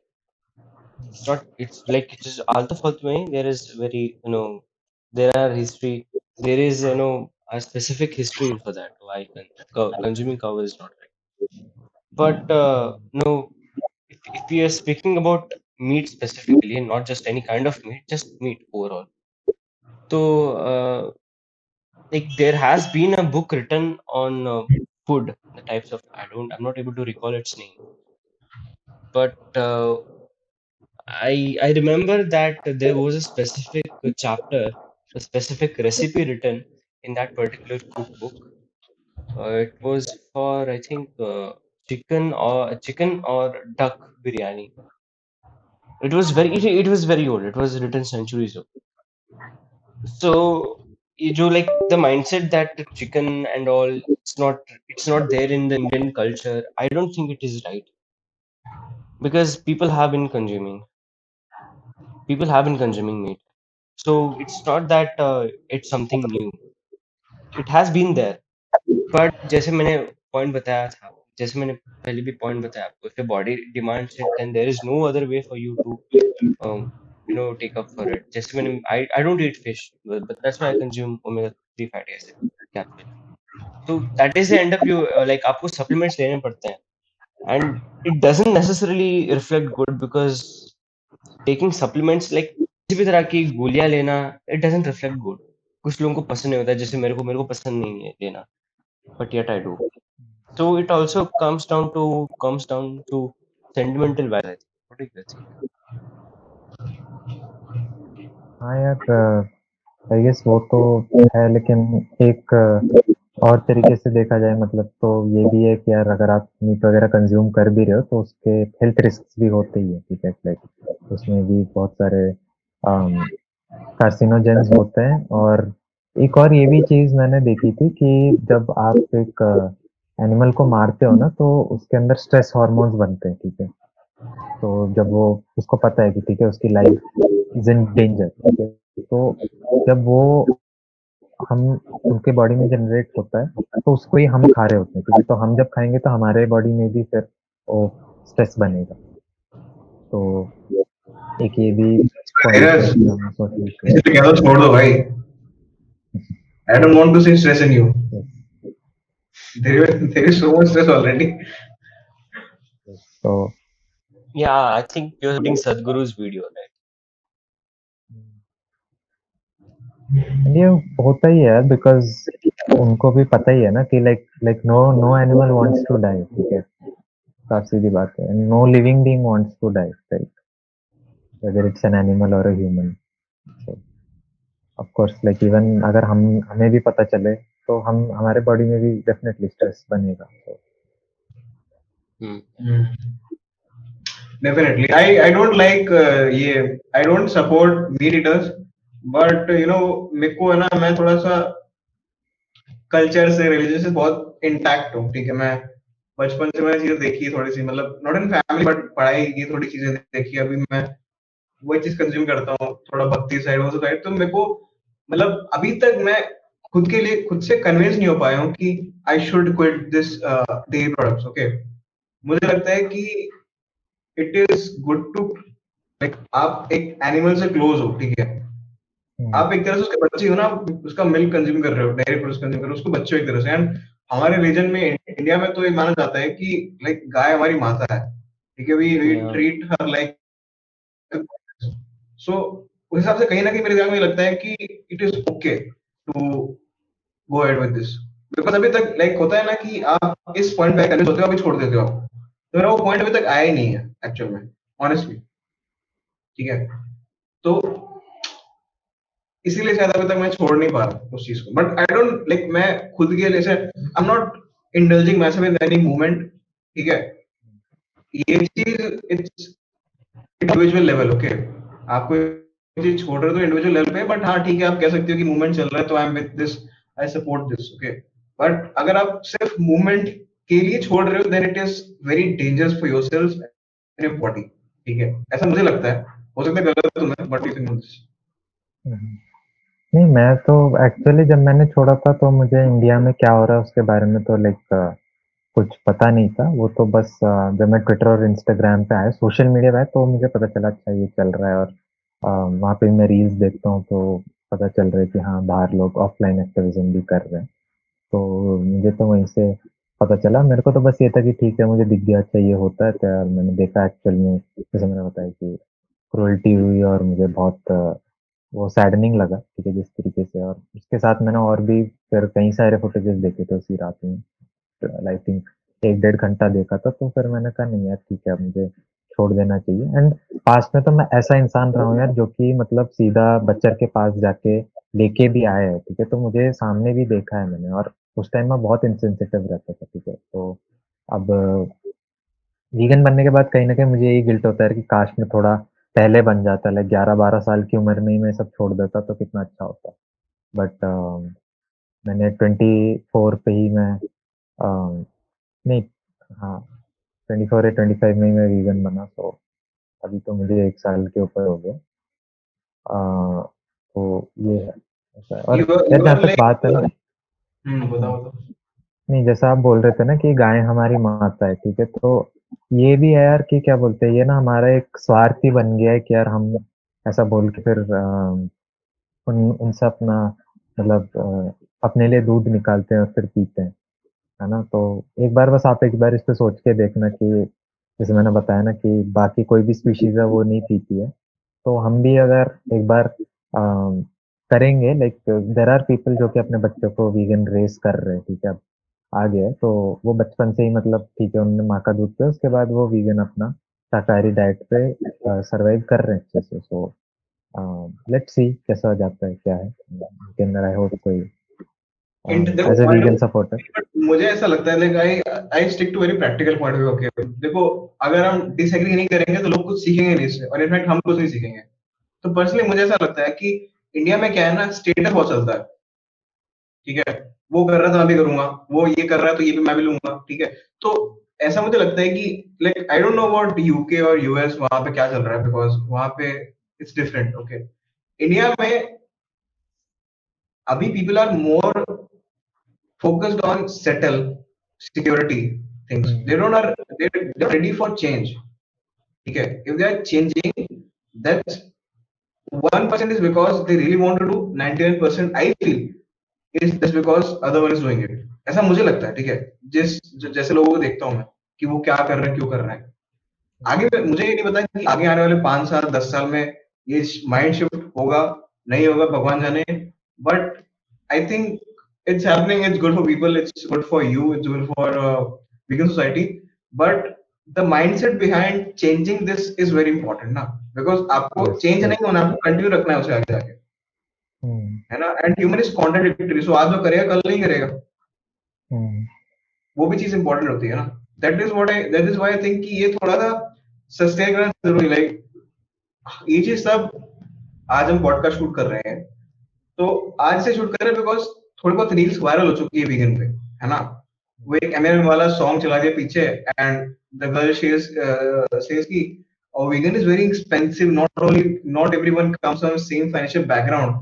It's not, it's like it is although fault में there is very, there are history, there is a specific history for that why consuming cow is not right. But if we are speaking about meat specifically and not just any kind of meat, just meat overall, so like there has been a book written on food, the types of, I'm not able to recall its name, but I remember that there was a specific chapter, a specific recipe written in that particular cookbook. It was for, I think, chicken or duck biryani. It was very old. It was written centuries ago. So ये जो like the mindset that chicken and all, it's not there in the Indian culture. I don't think it is right, because people have been consuming meat. So it's not that it's something new. It has been there. But जैसे मैंने point बताया था, जैसे मैंने पहले भी point बताया आपको, if your body demands it, then there is no other way for you to take up for it. जैसे मैंने I don't eat fish, but that's why I consume omega 3 fatty acid capsule. तो that is the end of you like आपको supplements लेने पड़ते हैं and it doesn't necessarily reflect good because taking supplements like किसी भी तरह की गोलियां लेना इट डजंट रिफ्लेक्ट गुड। कुछ लोगों को पसंद नहीं होता है, जैसे मेरे को पसंद नहीं है लेना, but yet I do. So it also comes down to sentimental value. What do you think? हाँ यार, आई गेस वो तो है, लेकिन एक और तरीके से देखा जाए मतलब तो ये भी है कि यार अगर आप मीट वगैरह कंज्यूम कर भी रहे हो तो उसके हेल्थ रिस्क भी होते ही है, ठीक है, लाइक उसमें भी बहुत सारे कार्सिनोजेंस होते हैं। और एक और ये भी चीज मैंने देखी थी कि जब आप एक एनिमल को मारते हो ना तो उसके अंदर स्ट्रेस हार्मोन्स बनते हैं, ठीक है। तो जब वो उसको पता है कि ठीक है उसकी लाइफ इज इन डेंजर, ठीक है, तो जब वो हम उनके बॉडी में जनरेट होता है तो उसको ही हम खा रहे होते हैं, ठीक है। तो हम जब खाएंगे तो हमारे बॉडी में भी फिर वो स्ट्रेस बनेगा। तो एक ये भी पॉइंट है धीरज, कि हमें सोचना चाहिए। इसे कह दो छोड़ दो भाई। I don't want to see stress in you. Yes, there is so much stress already. yes. तो Yeah, I think you're reading Sadhguru's video, right? ये होता ही है बिकॉज उनको भी पता ही है ना कि like like no no animal wants to die, ठीक है। साफ सीधी बात है, no living being wants to die, right, whether it's an animal और a human. So of course like even अगर हम हमें भी पता चले तो हम हमारे बॉडी में भी डेफिनेटली स्ट्रेस बनेगा। So, Hmm. Definitely. I don't like ये I don't support meat eaters, but you know मेरे को है ना, मैं थोड़ा सा कल्चर से रिलीजन से बहुत इंटैक्ट हूँ, ठीक है। मैं बचपन से मैंने चीजें देखी है थोड़ी सी, मतलब नॉट इन फैमिली बट पढ़ाई की थोड़ी चीजें देखी है। अभी मैं वही चीज कंज्यूम करता हूँ, थोड़ा भक्ति साइड वो साइड। तो मेरे को मतलब अभी तक मैं खुद के लिए खुद से कन्विंस नहीं हो पाया हूँ कि I should quit this dairy products. Okay, मुझे लगता है कि it is good to like आप एक एनिमल से क्लोज हो, ठीक है। हम्म, आप एक तरह से उसके बच्चे हो ना, आप उसका मिल्क कंज्यूम कर रहे हो, डेयरी प्रोडक्ट्स कंज्यूम कर रहे हो, उसको बच्चे हो एक तरह से। एंड हमारे रीजन में इंडिया में तो ये माना जाता है कि लाइक गाय हमारी माता है, ठीक है। We Yeah. Treat her like so उस हिसाब से कहीं ना कहीं मेरे दिमाग में लगता है कि it is okay to go ahead with this. Because अभी तक लाइक होता है ना कि आप इस पॉइंट पे कन्विंस होते हो, अभी छोड़ देते हो आप। तो मेरा वो पॉइंट अभी तक आया ही नहीं है एक्चुअल में, ऑनेस्टली, ठीक है। तो इसीलिए शायद अभी तक मैं छोड़ नहीं पा रहा उस चीज को। बट आई डोंट लाइक, मैं खुद के जैसे आई am not indulging my self in any movement, ठीक है। ये चीज इट्स इंडिविजुअल लेवल, ओके। आपको ये चीज छोड़ रहे हो तो इंडिविजुअल लेवल पे, बट हाँ ठीक है, आप कह सकते हो कि मूवमेंट चल रहा है तो I am with this, I support this, okay. But अगर आप सिर्फ मूवमेंट के लिए छोड़ रहे हो then it is very dangerous for yourself and your body, ठीक है। ऐसा मुझे लगता है, हो सकता है गलत हूं मैं, बट यू थिंक दिस। हम्म। नहीं, मैं तो एक्चुअली जब मैंने छोड़ा था तो मुझे इंडिया में क्या हो रहा है उसके बारे में तो लाइक कुछ पता नहीं था। वो तो बस जब मैं ट्विटर और इंस्टाग्राम पे आया, सोशल मीडिया पे आया, तो मुझे पता चला अच्छा ये चल रहा है। और वहाँ पे मैं रील्स देखता हूँ तो पता चल रहा है कि हाँ बाहर लोग ऑफलाइन एक्टिविज्म भी कर रहे हैं। तो मुझे तो वहीं से पता चला। मेरे को तो बस ये था कि ठीक है मुझे दिख गया अच्छा ये होता है, तो यार मैंने देखा एक्चुअल में जैसे मैंने बताया कि क्रुएल्टी हुई और मुझे बहुत वो सैडनिंग लगा, ठीक है, जिस तरीके से। और उसके साथ मैंने और भी फिर कई सारे फुटेजेस देखे थे उसी रात में, आई थिंक 1 डेढ़ घंटा देखा था। तो फिर मैंने कहा नहीं यार ठीक है, अब मुझे छोड़ देना चाहिए। एंड पास्ट में तो मैं ऐसा इंसान रहा हूँ यार जो कि मतलब सीधा बच्चर के पास जाके लेके भी आया है, ठीक है। तो मुझे सामने भी देखा है मैंने, और उस टाइम मैं बहुत इंसेंसिटिव रहता था, ठीक है। तो अब वीगन बनने के बाद कहीं ना कहीं मुझे यही गिल्ट होता है कि काश मैं थोड़ा पहले बन जाता, लाइक 11 12 साल की उम्र में ही मैं सब छोड़ देता तो कितना अच्छा होता। बट मैंने 24 पे ही मैं नहीं, हाँ, 24 या 25 में ही मैं वीगन बना। तो अभी तो मुझे 1 साल के ऊपर हो गया। अ, तो ये है ऐसा है। और यार यू जहाँ आर तक बात है ना, लाइक, हम्म, बताओ बताओ। नहीं जैसा आप बोल रहे थे ना कि गाय हमारी माता है, ठीक है। तो ये भी है यार कि क्या बोलते हैं, ये ना हमारा एक स्वार्थ ही बन गया है कि यार हम ऐसा बोल के फिर उनसे अपना मतलब अपने लिए दूध निकालते हैं और फिर पीते हैं, है ना? तो एक बार बस आप एक बार इस पे सोच के देखना कि जैसे मैंने बताया ना कि बाकी कोई भी स्पीशीज है वो नहीं पीती है, तो हम भी अगर एक बार करेंगे, लाइक देर आर पीपल जो कि अपने बच्चों को वीगन रेस कर रहे हैं, ठीक है? अब आ गया है, तो वो बचपन से ही मतलब ठीक है उन्होंने माँ का दूध पिया, उसके बाद वो वीगन अपना शाकाहारी डाइट पे सरवाइव कर रहे हैं अच्छे से। सो लेट्स सी कैसा हो जाता है, क्या है, कैन आई होप कोई देखो as a point, vegan supporter. But मुझे ऐसा लगता है like I I stick to very practical point of view. Okay देखो, अगर हम डिसएग्री नहीं करेंगे तो लोग कुछ सीखेंगे नहीं इससे, और इनफैक्ट हम कुछ नहीं सीखेंगे। तो पर्सनली मुझे ऐसा लगता है कि इंडिया में क्या है ना, स्टेटस बहुत चलता है। ठीक है, वो कर रहा था मैं भी करूंगा, वो ये कर रहा है तो ये भी मैं भी लूंगा। ठीक है, तो ऐसा मुझे लगता है कि like I don't know about UK और यूएस वहां पे क्या चल रहा है, बिकॉज वहां पे इट्स डिफरेंट। ओके, इंडिया में अभी people are more focused on settle security things. They don't are they're ready for change. Okay, if they are changing, that 1% is because they really want to do. 99% I feel is just because other one is doing it. ऐसा मुझे लगता है। ठीक है, जैसे लोगों को देखता हूँ मैं कि वो क्या कर रहे हैं, क्यों कर रहे हैं। मुझे ये नहीं पता कि आगे आने वाले 5 साल 10 साल में ये माइंड शिफ्ट होगा नहीं होगा, भगवान जाने। But I think it's happening, it's good for people, it's good for you, it's good for vegan society, but the mindset behind changing this is very important ना, because आपको यस, चेंज यस। नहीं होना, आपको continue रखना है उसे आगे जाके, हम्म, है ना। एंड ह्यूमन इज कॉन्ट्राडिक्टरी, सो आज जो करेगा कल नहीं करेगा, हम्म, वो भी चीज इंपॉर्टेंट होती है ना। That is why I think कि ये थोड़ा सा सस्टेन करना जरूरी। लाइक ये चीज सब, आज हम पॉडकास्ट शूट कर रहे हैं तो आज से शूट कर रहे हैं बिकॉज थोड़ी बहुत रील्स वायरल हो चुकी है वीगन पे, है ना। वो एक एमएनएम वाला सॉन्ग चला दिया पीछे, एंड द गर्ल सेज की और vegan is very expensive, not everyone comes from same financial background.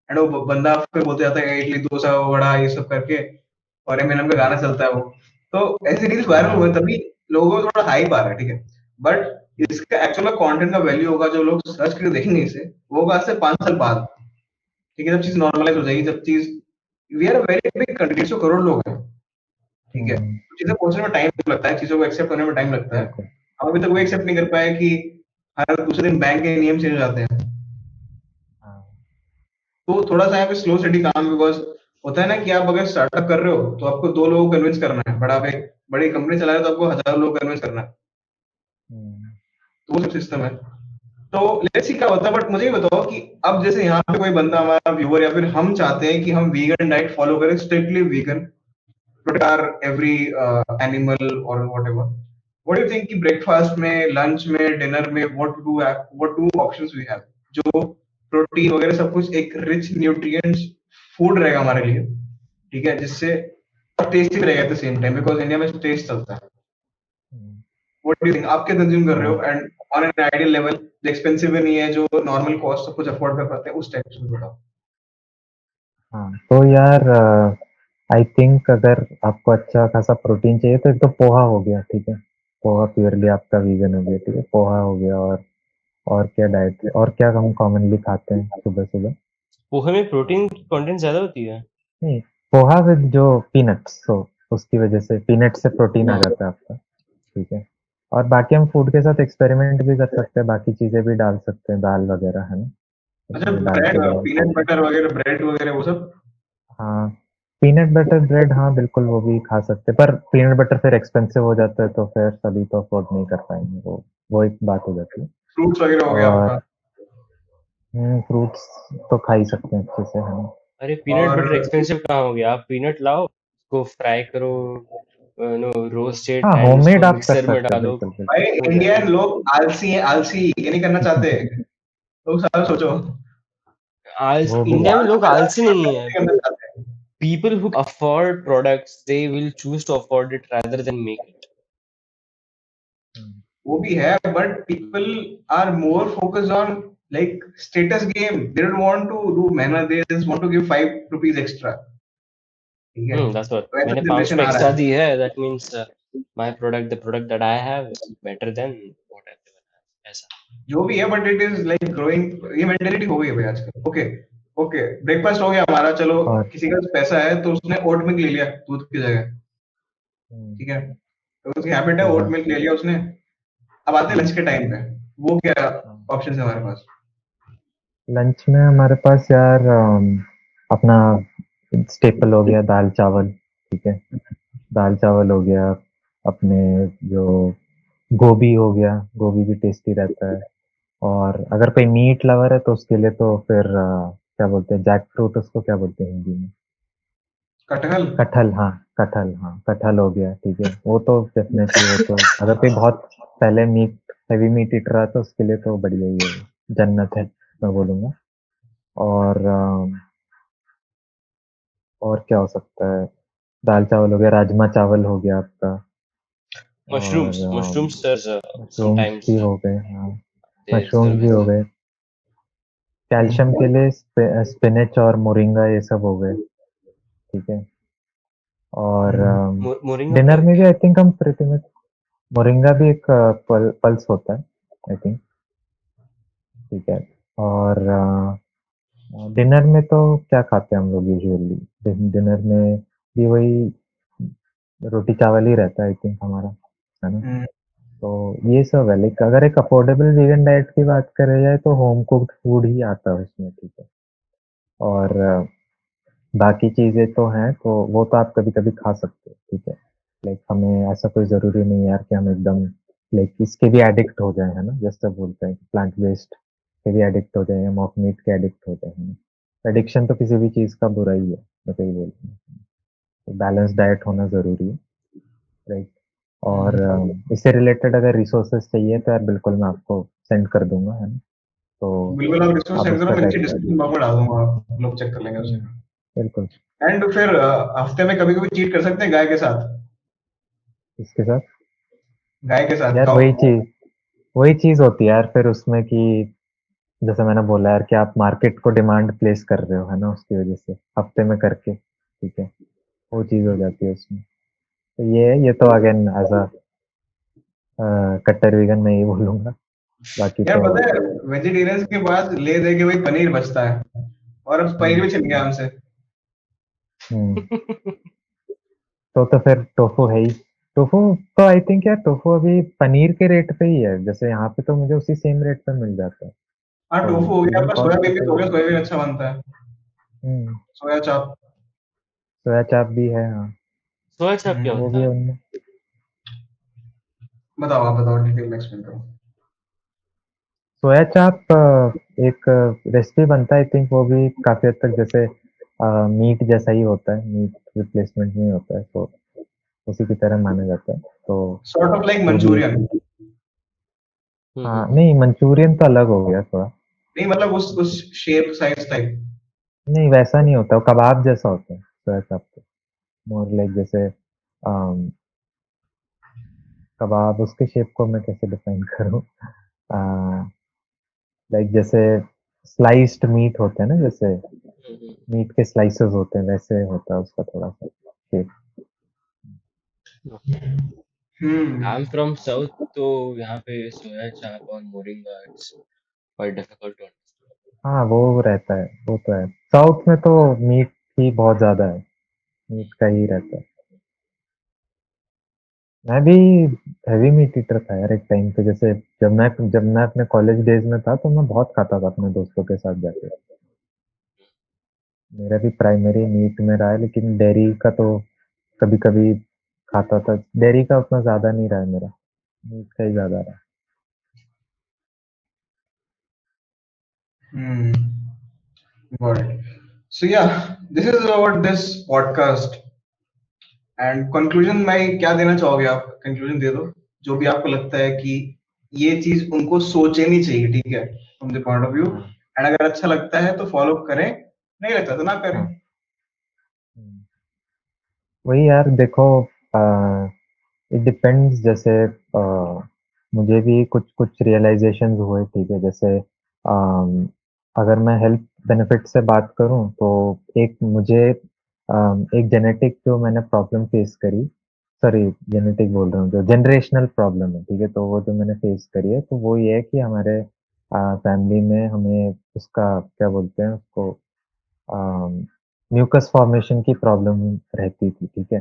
And वो बंदा फिर बोलते जाता है इडली डोसा वड़ा ये सब करके, और एमएनएम का गाना चलता है वो। तो ऐसे रील्स वायरल हुए हाँ, तभी लोगों को थोड़ा हाइप आ रहा है। ठीक है, बट इसका एक्चुअल कंटेंट का वैल्यू होगा, जो लोग सर्च करके देखेंगे इसे, वो होगा आज से 5 साल बाद। ठीक है, जब चीज नॉर्मलाइज हो जाएगी, जब चीज, we are very big country, 150 crore लोग हैं। ठीक है, हम्म, तो चीजें पहुंचने में टाइम लगता है, चीजों को एक्सेप्ट होने में टाइम लगता है। बिल्कुल। हम अभी तक वो एक्सेप्ट नहीं कर पाए कि हर दूसरे दिन बैंक के नियम चेंज हो जाते हैं। हाँ, तो थोड़ा सा यहाँ पे स्लो स्टडी काम, बिकॉज होता है ना कि आप अगर स्टार्टअप कर रहे हो तो आपको 2 लोगों को कन्विंस करना है, बट आप एक बड़ी कंपनी चला रहे हो तो आपको 1000 लोग कन्विंस करना है। हम्म, तो वो सब सिस्टम है। तो लेट्स सी क्या होता है। बट मुझे ये बताओ कि अब जैसे यहाँ पे कोई बंदा हमारा व्यूअर, या फिर हम चाहते हैं कि हम वीगन डाइट फॉलो करें, strictly vegan, protect our every animal or whatever. What do you think कि ब्रेकफास्ट में, लंच में, डिनर में, what two options we have जो प्रोटीन वगैरह सब कुछ एक रिच न्यूट्रिएंट्स फूड रहेगा हमारे लिए। ठीक है, जिससे और टेस्टी भी रहेगा at the same time, because India में टेस्ट चलता है। हम्म, व्हाट डू यू थिंक, आप क्या कंज्यूम कर रहे हाँ, हो, and on an ideal level जो एक्सपेंसिव भी नहीं है, जो नॉर्मल कॉस्ट सब कुछ अफोर्ड कर पाते हैं, उस टाइप से बताओ। हाँ। तो यार आई थिंक अगर आपको अच्छा खासा प्रोटीन चाहिए तो एक तो पोहा हो गया, ठीक है? पोहा प्योरली आपका वीगन हो गया, ठीक है? पोहा हो गया, और क्या डाइट है, और क्या हम कॉमनली खाते हैं सुबह सुबह? पोहे में प्रोटीन की कंटेंट ज्यादा होती है। नहीं, पोहा विद जो पीनट्स, तो उसकी वजह से पीनट से प्रोटीन आ हाँ, जाता है आपका, ठीक है? और बाकी हम फूड के साथ एक्सपेरिमेंट भी कर सकते हैं, बाकी चीजें भी डाल सकते हैं, दाल वगैरह, है ना? अच्छा, उसमें डाल ब्रेड, के जब हम पीनट खाते हैं। बटर वगैरह, ब्रेड वगैरह वो सब। हाँ, पीनट बटर ब्रेड, हाँ बिल्कुल वो भी खा सकते हैं, पर पीनट बटर फिर एक्सपेंसिव हो जाता है, तो फिर सभी तो अफोर्ड नहीं कर पाएंगे, वो एक बात हो जाती है। फ्रूट्स वगैरह हो गया और आपका। फ्रूट्स तो खा ही सकते हैं अच्छे से, है ना? अरे पीनट और बटर एक्सपेंसिव कहाँ हो गया? आप पीनट लाओ, उसको फ्राई करो, नो रोस्टेड, हाँ, एंड उसको होममेड आप कर मिक्सर में सकते हैं, डालो, बिल्कुल बिल्कुल। भाई हो इंडियन जाएगा। लोग आलसी हैं, आलसी ये नहीं करना चाहते। लोग सारा सोचो, आज वो भी इंडिया है। में आलसी लोग पैदा आलसी नहीं है। नहीं करना चाहते। People who afford products, they will choose to afford it rather than make it. हम्म, वो भी है, but people are more focused on like status game, they don't want to do मेहनत, they just want to give 5 rupees extra. ठीक है, That's what. तो ऐसा मैंने 5 generation रुपए आ रहा एक्स्ट्रा है। दी है, that means the product that I have is better than what everyone has. ऐसा। जो भी है, but it is like growing, ये मेंटेलिटी हो गई है भाई आजकल। ओके, ओके, ब्रेकफास्ट हो गया हमारा, चलो और किसी का पैसा है तो उसने ओट मिल्क ले लिया दूध की जगह, हम्म, ठीक है, तो उसकी हैबिट है, हाँ ओट हाँ मिल्क ले लिया उसने। अब आते हैं हम्म, लंच के टाइम पे, वो क्या हाँ। ऑप्शन है हमारे पास? लंच में हमारे पास यार अपना स्टेपल हो गया दाल चावल, ठीक है। दाल चावल हो गया, अपने जो गोभी हो गया, गोभी भी टेस्टी रहता है। और अगर कोई मीट लवर है तो उसके लिए तो फिर क्या बोलते हैं, जैक फ्रूट उसको क्या बोलते हैं हिंदी में? कटहल। कटहल, हाँ कटहल, हाँ कटहल हो गया, ठीक है। वो तो डेफिनेटली, वो तो अगर कोई बहुत पहले मीट हैवी मीट ईट रहा है तो उसके लिए तो बढ़िया ही है, जन्नत है मैं बोलूँगा। और और क्या हो सकता है? दाल चावल हो गया, राजमा चावल हो गया आपका। Mushrooms, और mushrooms sir, मशरूम्स sometimes भी हो गए, हाँ they मशरूम्स serve भी as हो a गए। कैल्शियम के लिए स्पिनच और मोरिंगा ये सब हो गए, ठीक है। और moringa क्या डिनर में होता भी है? आई थिंक हम प्रीटी मच, मोरिंगा भी एक पल्स होता है आई थिंक, ठीक है। और डिनर में तो क्या खाते हैं हम लोग यूजुअली? डिनर में भी वही रोटी चावल ही रहता है आई थिंक हमारा, है ना? हम्म, तो ये सब है, लाइक अगर एक अफोर्डेबल वीगन डाइट की बात करें जाए तो होम कुक्ड फूड ही आता है उसमें, ठीक है। और बाकी चीजें तो हैं, तो वो तो आप कभी कभी खा सकते हो, ठीक है। लाइक हमें ऐसा कोई जरूरी नहीं है यार कि हम एकदम लाइक इसके भी एडिक्ट हो जाए, है ना, जैसे बोलते हैं प्लांट बेस्ड के भी एडिक्ट हो जाए या मॉक मीट के एडिक्ट हो जाए, है ना। एडिक्शन तो किसी भी चीज का बुरा ही है, मैं तो ये बोलता हूँ। बैलेंस डाइट होना जरूरी है, राइट। और इससे रिलेटेड अगर रिसोर्सेज चाहिए तो यार बिल्कुल मैं आपको सेंड कर दूंगा, है ना। तो बिल्कुल, आप रिसोर्स आप सेंड करो, उसका मैं नीचे चेक कर डिस्क्रिप्शन लीजिए। बॉक्स में डाल दूंगा, आप लोग चेक कर लेंगे उसे। बिल्कुल। एंड फिर हफ्ते में कभी कभी चीट कर सकते हैं गाय के साथ, इसके साथ गाय के साथ यार काउ। वही चीज होती है यार फिर उसमें कि जैसे मैंने बोला यार कि आप मार्केट को डिमांड प्लेस कर रहे हो, है ना, उसकी वजह से हफ्ते में करके, ठीक है, वो चीज हो जाती है उसमें। तो ये तो अगेन एज अ कट्टर वीगन मैं ये बोलूंगा, बाकी यार तो पता है, वेजिटेरियंस के पास ले दे के वही पनीर बचता है, और अब पनीर हम्म भी छिन गया हमसे। हम्म तो फिर टोफू है ही। टोफू तो आई थिंक यार टोफू अभी पनीर के रेट पे ही है, जैसे यहाँ पे तो मुझे उसी सेम रेट पे मिल जाता है, हाँ, तो टोफू हो गया, इवन आपका कॉस्ट तो सोयाबीन भी तो सही हो है। गया, सोयाबीन अच्छा बनता है, हम्म सोया चाप। सोया चाप भी है, हाँ सोया चाप क्या हम्म, वो होता भी है? है उनमें। बताओ, आप बताओ, डिटेल में एक्सप्लेन करो। सोया चाप एक रेसिपी बनता है आई थिंक, वो भी काफी हद तक जैसे मीट जैसा ही होता है, मीट रिप्लेसमेंट में होता है, तो उसी की तरह माना जाता है, तो सॉर्ट ऑफ लाइक वो भी एक। मंचूरियन। हाँ नहीं, मंचूरियन तो अलग हो गया थोड़ा। नहीं मतलब उस शेप साइज टाइप। नहीं वैसा नहीं होता, वो कबाब जैसा होता है सोया चाप तो, मोर लाइक जैसे कबाब, उसके शेप को मैं कैसे डिफाइन करूँ, लाइक जैसे स्लाइस्ड मीट होते हैं ना, जैसे मीट के स्लाइसेस होते हैं वैसे होता है उसका थोड़ा सा shape. Okay. Hmm. I'm from South, तो यहाँ पे सोया चाप और moringa it's quite difficult to understand. हाँ वो रहता है, वो तो है, साउथ में तो मीट ही बहुत ज्यादा है, मीट का ही रहता है। मैं भी हैवी मीट ईटर था यार एक टाइम पे, जैसे जब मैं अपने कॉलेज डेज में था तो मैं बहुत खाता था अपने दोस्तों के साथ जाके। मेरा भी प्राइमरी मीट में रहा है, लेकिन डेयरी का तो कभी कभी खाता था। डेयरी का उतना ज्यादा नहीं रहा है मेरा, मीट का ही ज्यादा रहा। हम्म, got it. So yeah, this is about this podcast. And conclusion में क्या देना चाहोगे आप? कंक्लूजन दे दो, जो भी आपको लगता है कि ये चीज उनको सोचनी चाहिए, ठीक है, from the point of view. हाँ एंड अगर अच्छा लगता है तो फॉलो करें, नहीं लगता तो ना करें। हाँ। हम्म। वही यार देखो, इट डिपेंड्स, जैसे मुझे भी कुछ कुछ रियलाइजेशंस हुए, ठीक है। जैसे अगर मैं हेल्थ बेनिफिट से बात करूं तो एक मुझे एक जेनेटिक जो मैंने प्रॉब्लम फेस करी, सॉरी जेनेटिक बोल रहा हूँ, जो जनरेशनल प्रॉब्लम है, ठीक है, तो वो जो मैंने फेस करी है तो वो ये है कि हमारे फैमिली में हमें उसका क्या बोलते हैं उसको, म्यूकस फॉर्मेशन की प्रॉब्लम रहती थी, ठीक है।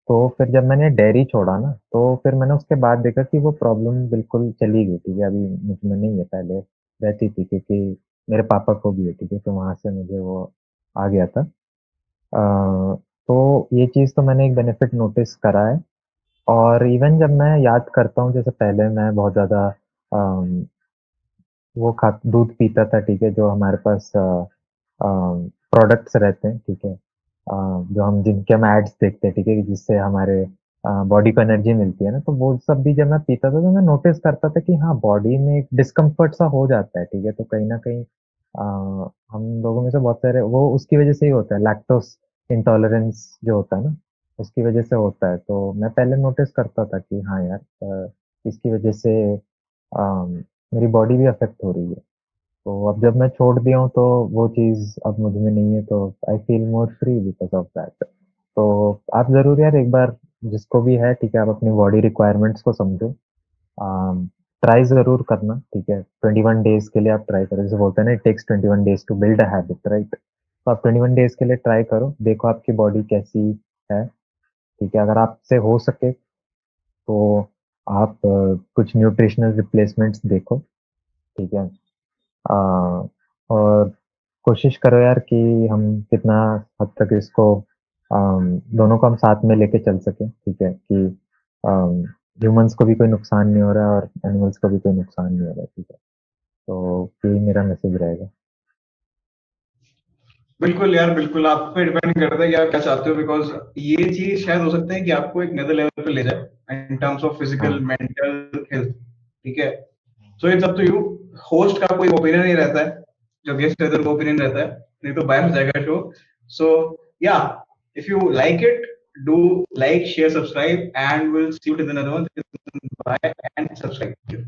तो फिर जब मैंने डेयरी छोड़ा ना, तो फिर मैंने उसके बाद देखा कि वो प्रॉब्लम बिल्कुल चली गई, ठीक है। अभी मुझ में नहीं है, पहले रहती थी क्योंकि मेरे पापा को भी है, ठीक है, तो वहाँ से मुझे वो आ गया था। तो ये चीज़ तो मैंने एक बेनिफिट नोटिस करा है। और इवन जब मैं याद करता हूँ, जैसे पहले मैं बहुत ज़्यादा अम, वो खा दूध पीता था, ठीक है, जो हमारे पास प्रोडक्ट्स रहते हैं, ठीक है, जो हम जिनके हम एड्स देखते हैं, ठीक है, जिससे हमारे बॉडी को एनर्जी मिलती है ना, तो वो सब भी जब मैं पीता था तो मैं नोटिस करता था कि हाँ, बॉडी में एक डिस्कम्फर्ट सा हो जाता है, ठीक है। तो कहीं न कहीं हम लोगों में से बहुत सारे वो उसकी वजह से ही होता है, लैक्टोज़ इंटॉलरेंस जो होता है ना, उसकी वजह से होता है। तो मैं पहले नोटिस करता था कि हाँ यार, इसकी वजह से मेरी बॉडी भी अफ़ेक्ट हो रही है। तो अब जब मैं छोड़ दिया हूँ तो वो चीज़ अब मुझ में नहीं है, तो I feel more free because of that. तो आप ज़रूर यार एक बार, जिसको भी है, ठीक है, आप अपनी बॉडी रिक्वायरमेंट्स को समझो। ट्राई ज़रूर करना, ठीक है। 21 डेज़ के लिए आप ट्राई करो। जैसे बोलते हैं ना, it takes 21 days to build a habit, right? तो आप 21 डेज़ के लिए ट्राई करो, देखो आपकी बॉडी कैसी है, ठीक है। अगर आपसे हो सके तो आप कुछ न्यूट्रिशनल रिप्लेसमेंट्स देखो, ठीक है। अ, और कोशिश करो यार कि हम कितना हद तक इसको दोनों को हम साथ में लेके चल सकें, ठीक है, कि ह्यूमन्स को भी कोई नुकसान नहीं हो रहा है और एनिमल्स को भी कोई नुकसान नहीं हो रहा है, ठीक है। तो यही मेरा मैसेज रहेगा। बिल्कुल यार, बिल्कुल आप पे डिपेंड करता है कि आप क्या चाहते हो, बिकॉज ये चीज शायद हो सकता है कि आपको एक नए लेवल पे ले जाए इन टर्म्स ऑफ फिजिकल हाँ, मेंटल हेल्थ। ठीक है, so it's up to you. Host का कोई ओपिनियन नहीं रहता है, जो गेस्ट रहता है उनका ओपिनियन रहता है, नहीं तो बाहर हो जाएगा show. So yeah, if you like it, do like, share, subscribe, and will see you in another one. Bye and subscribe.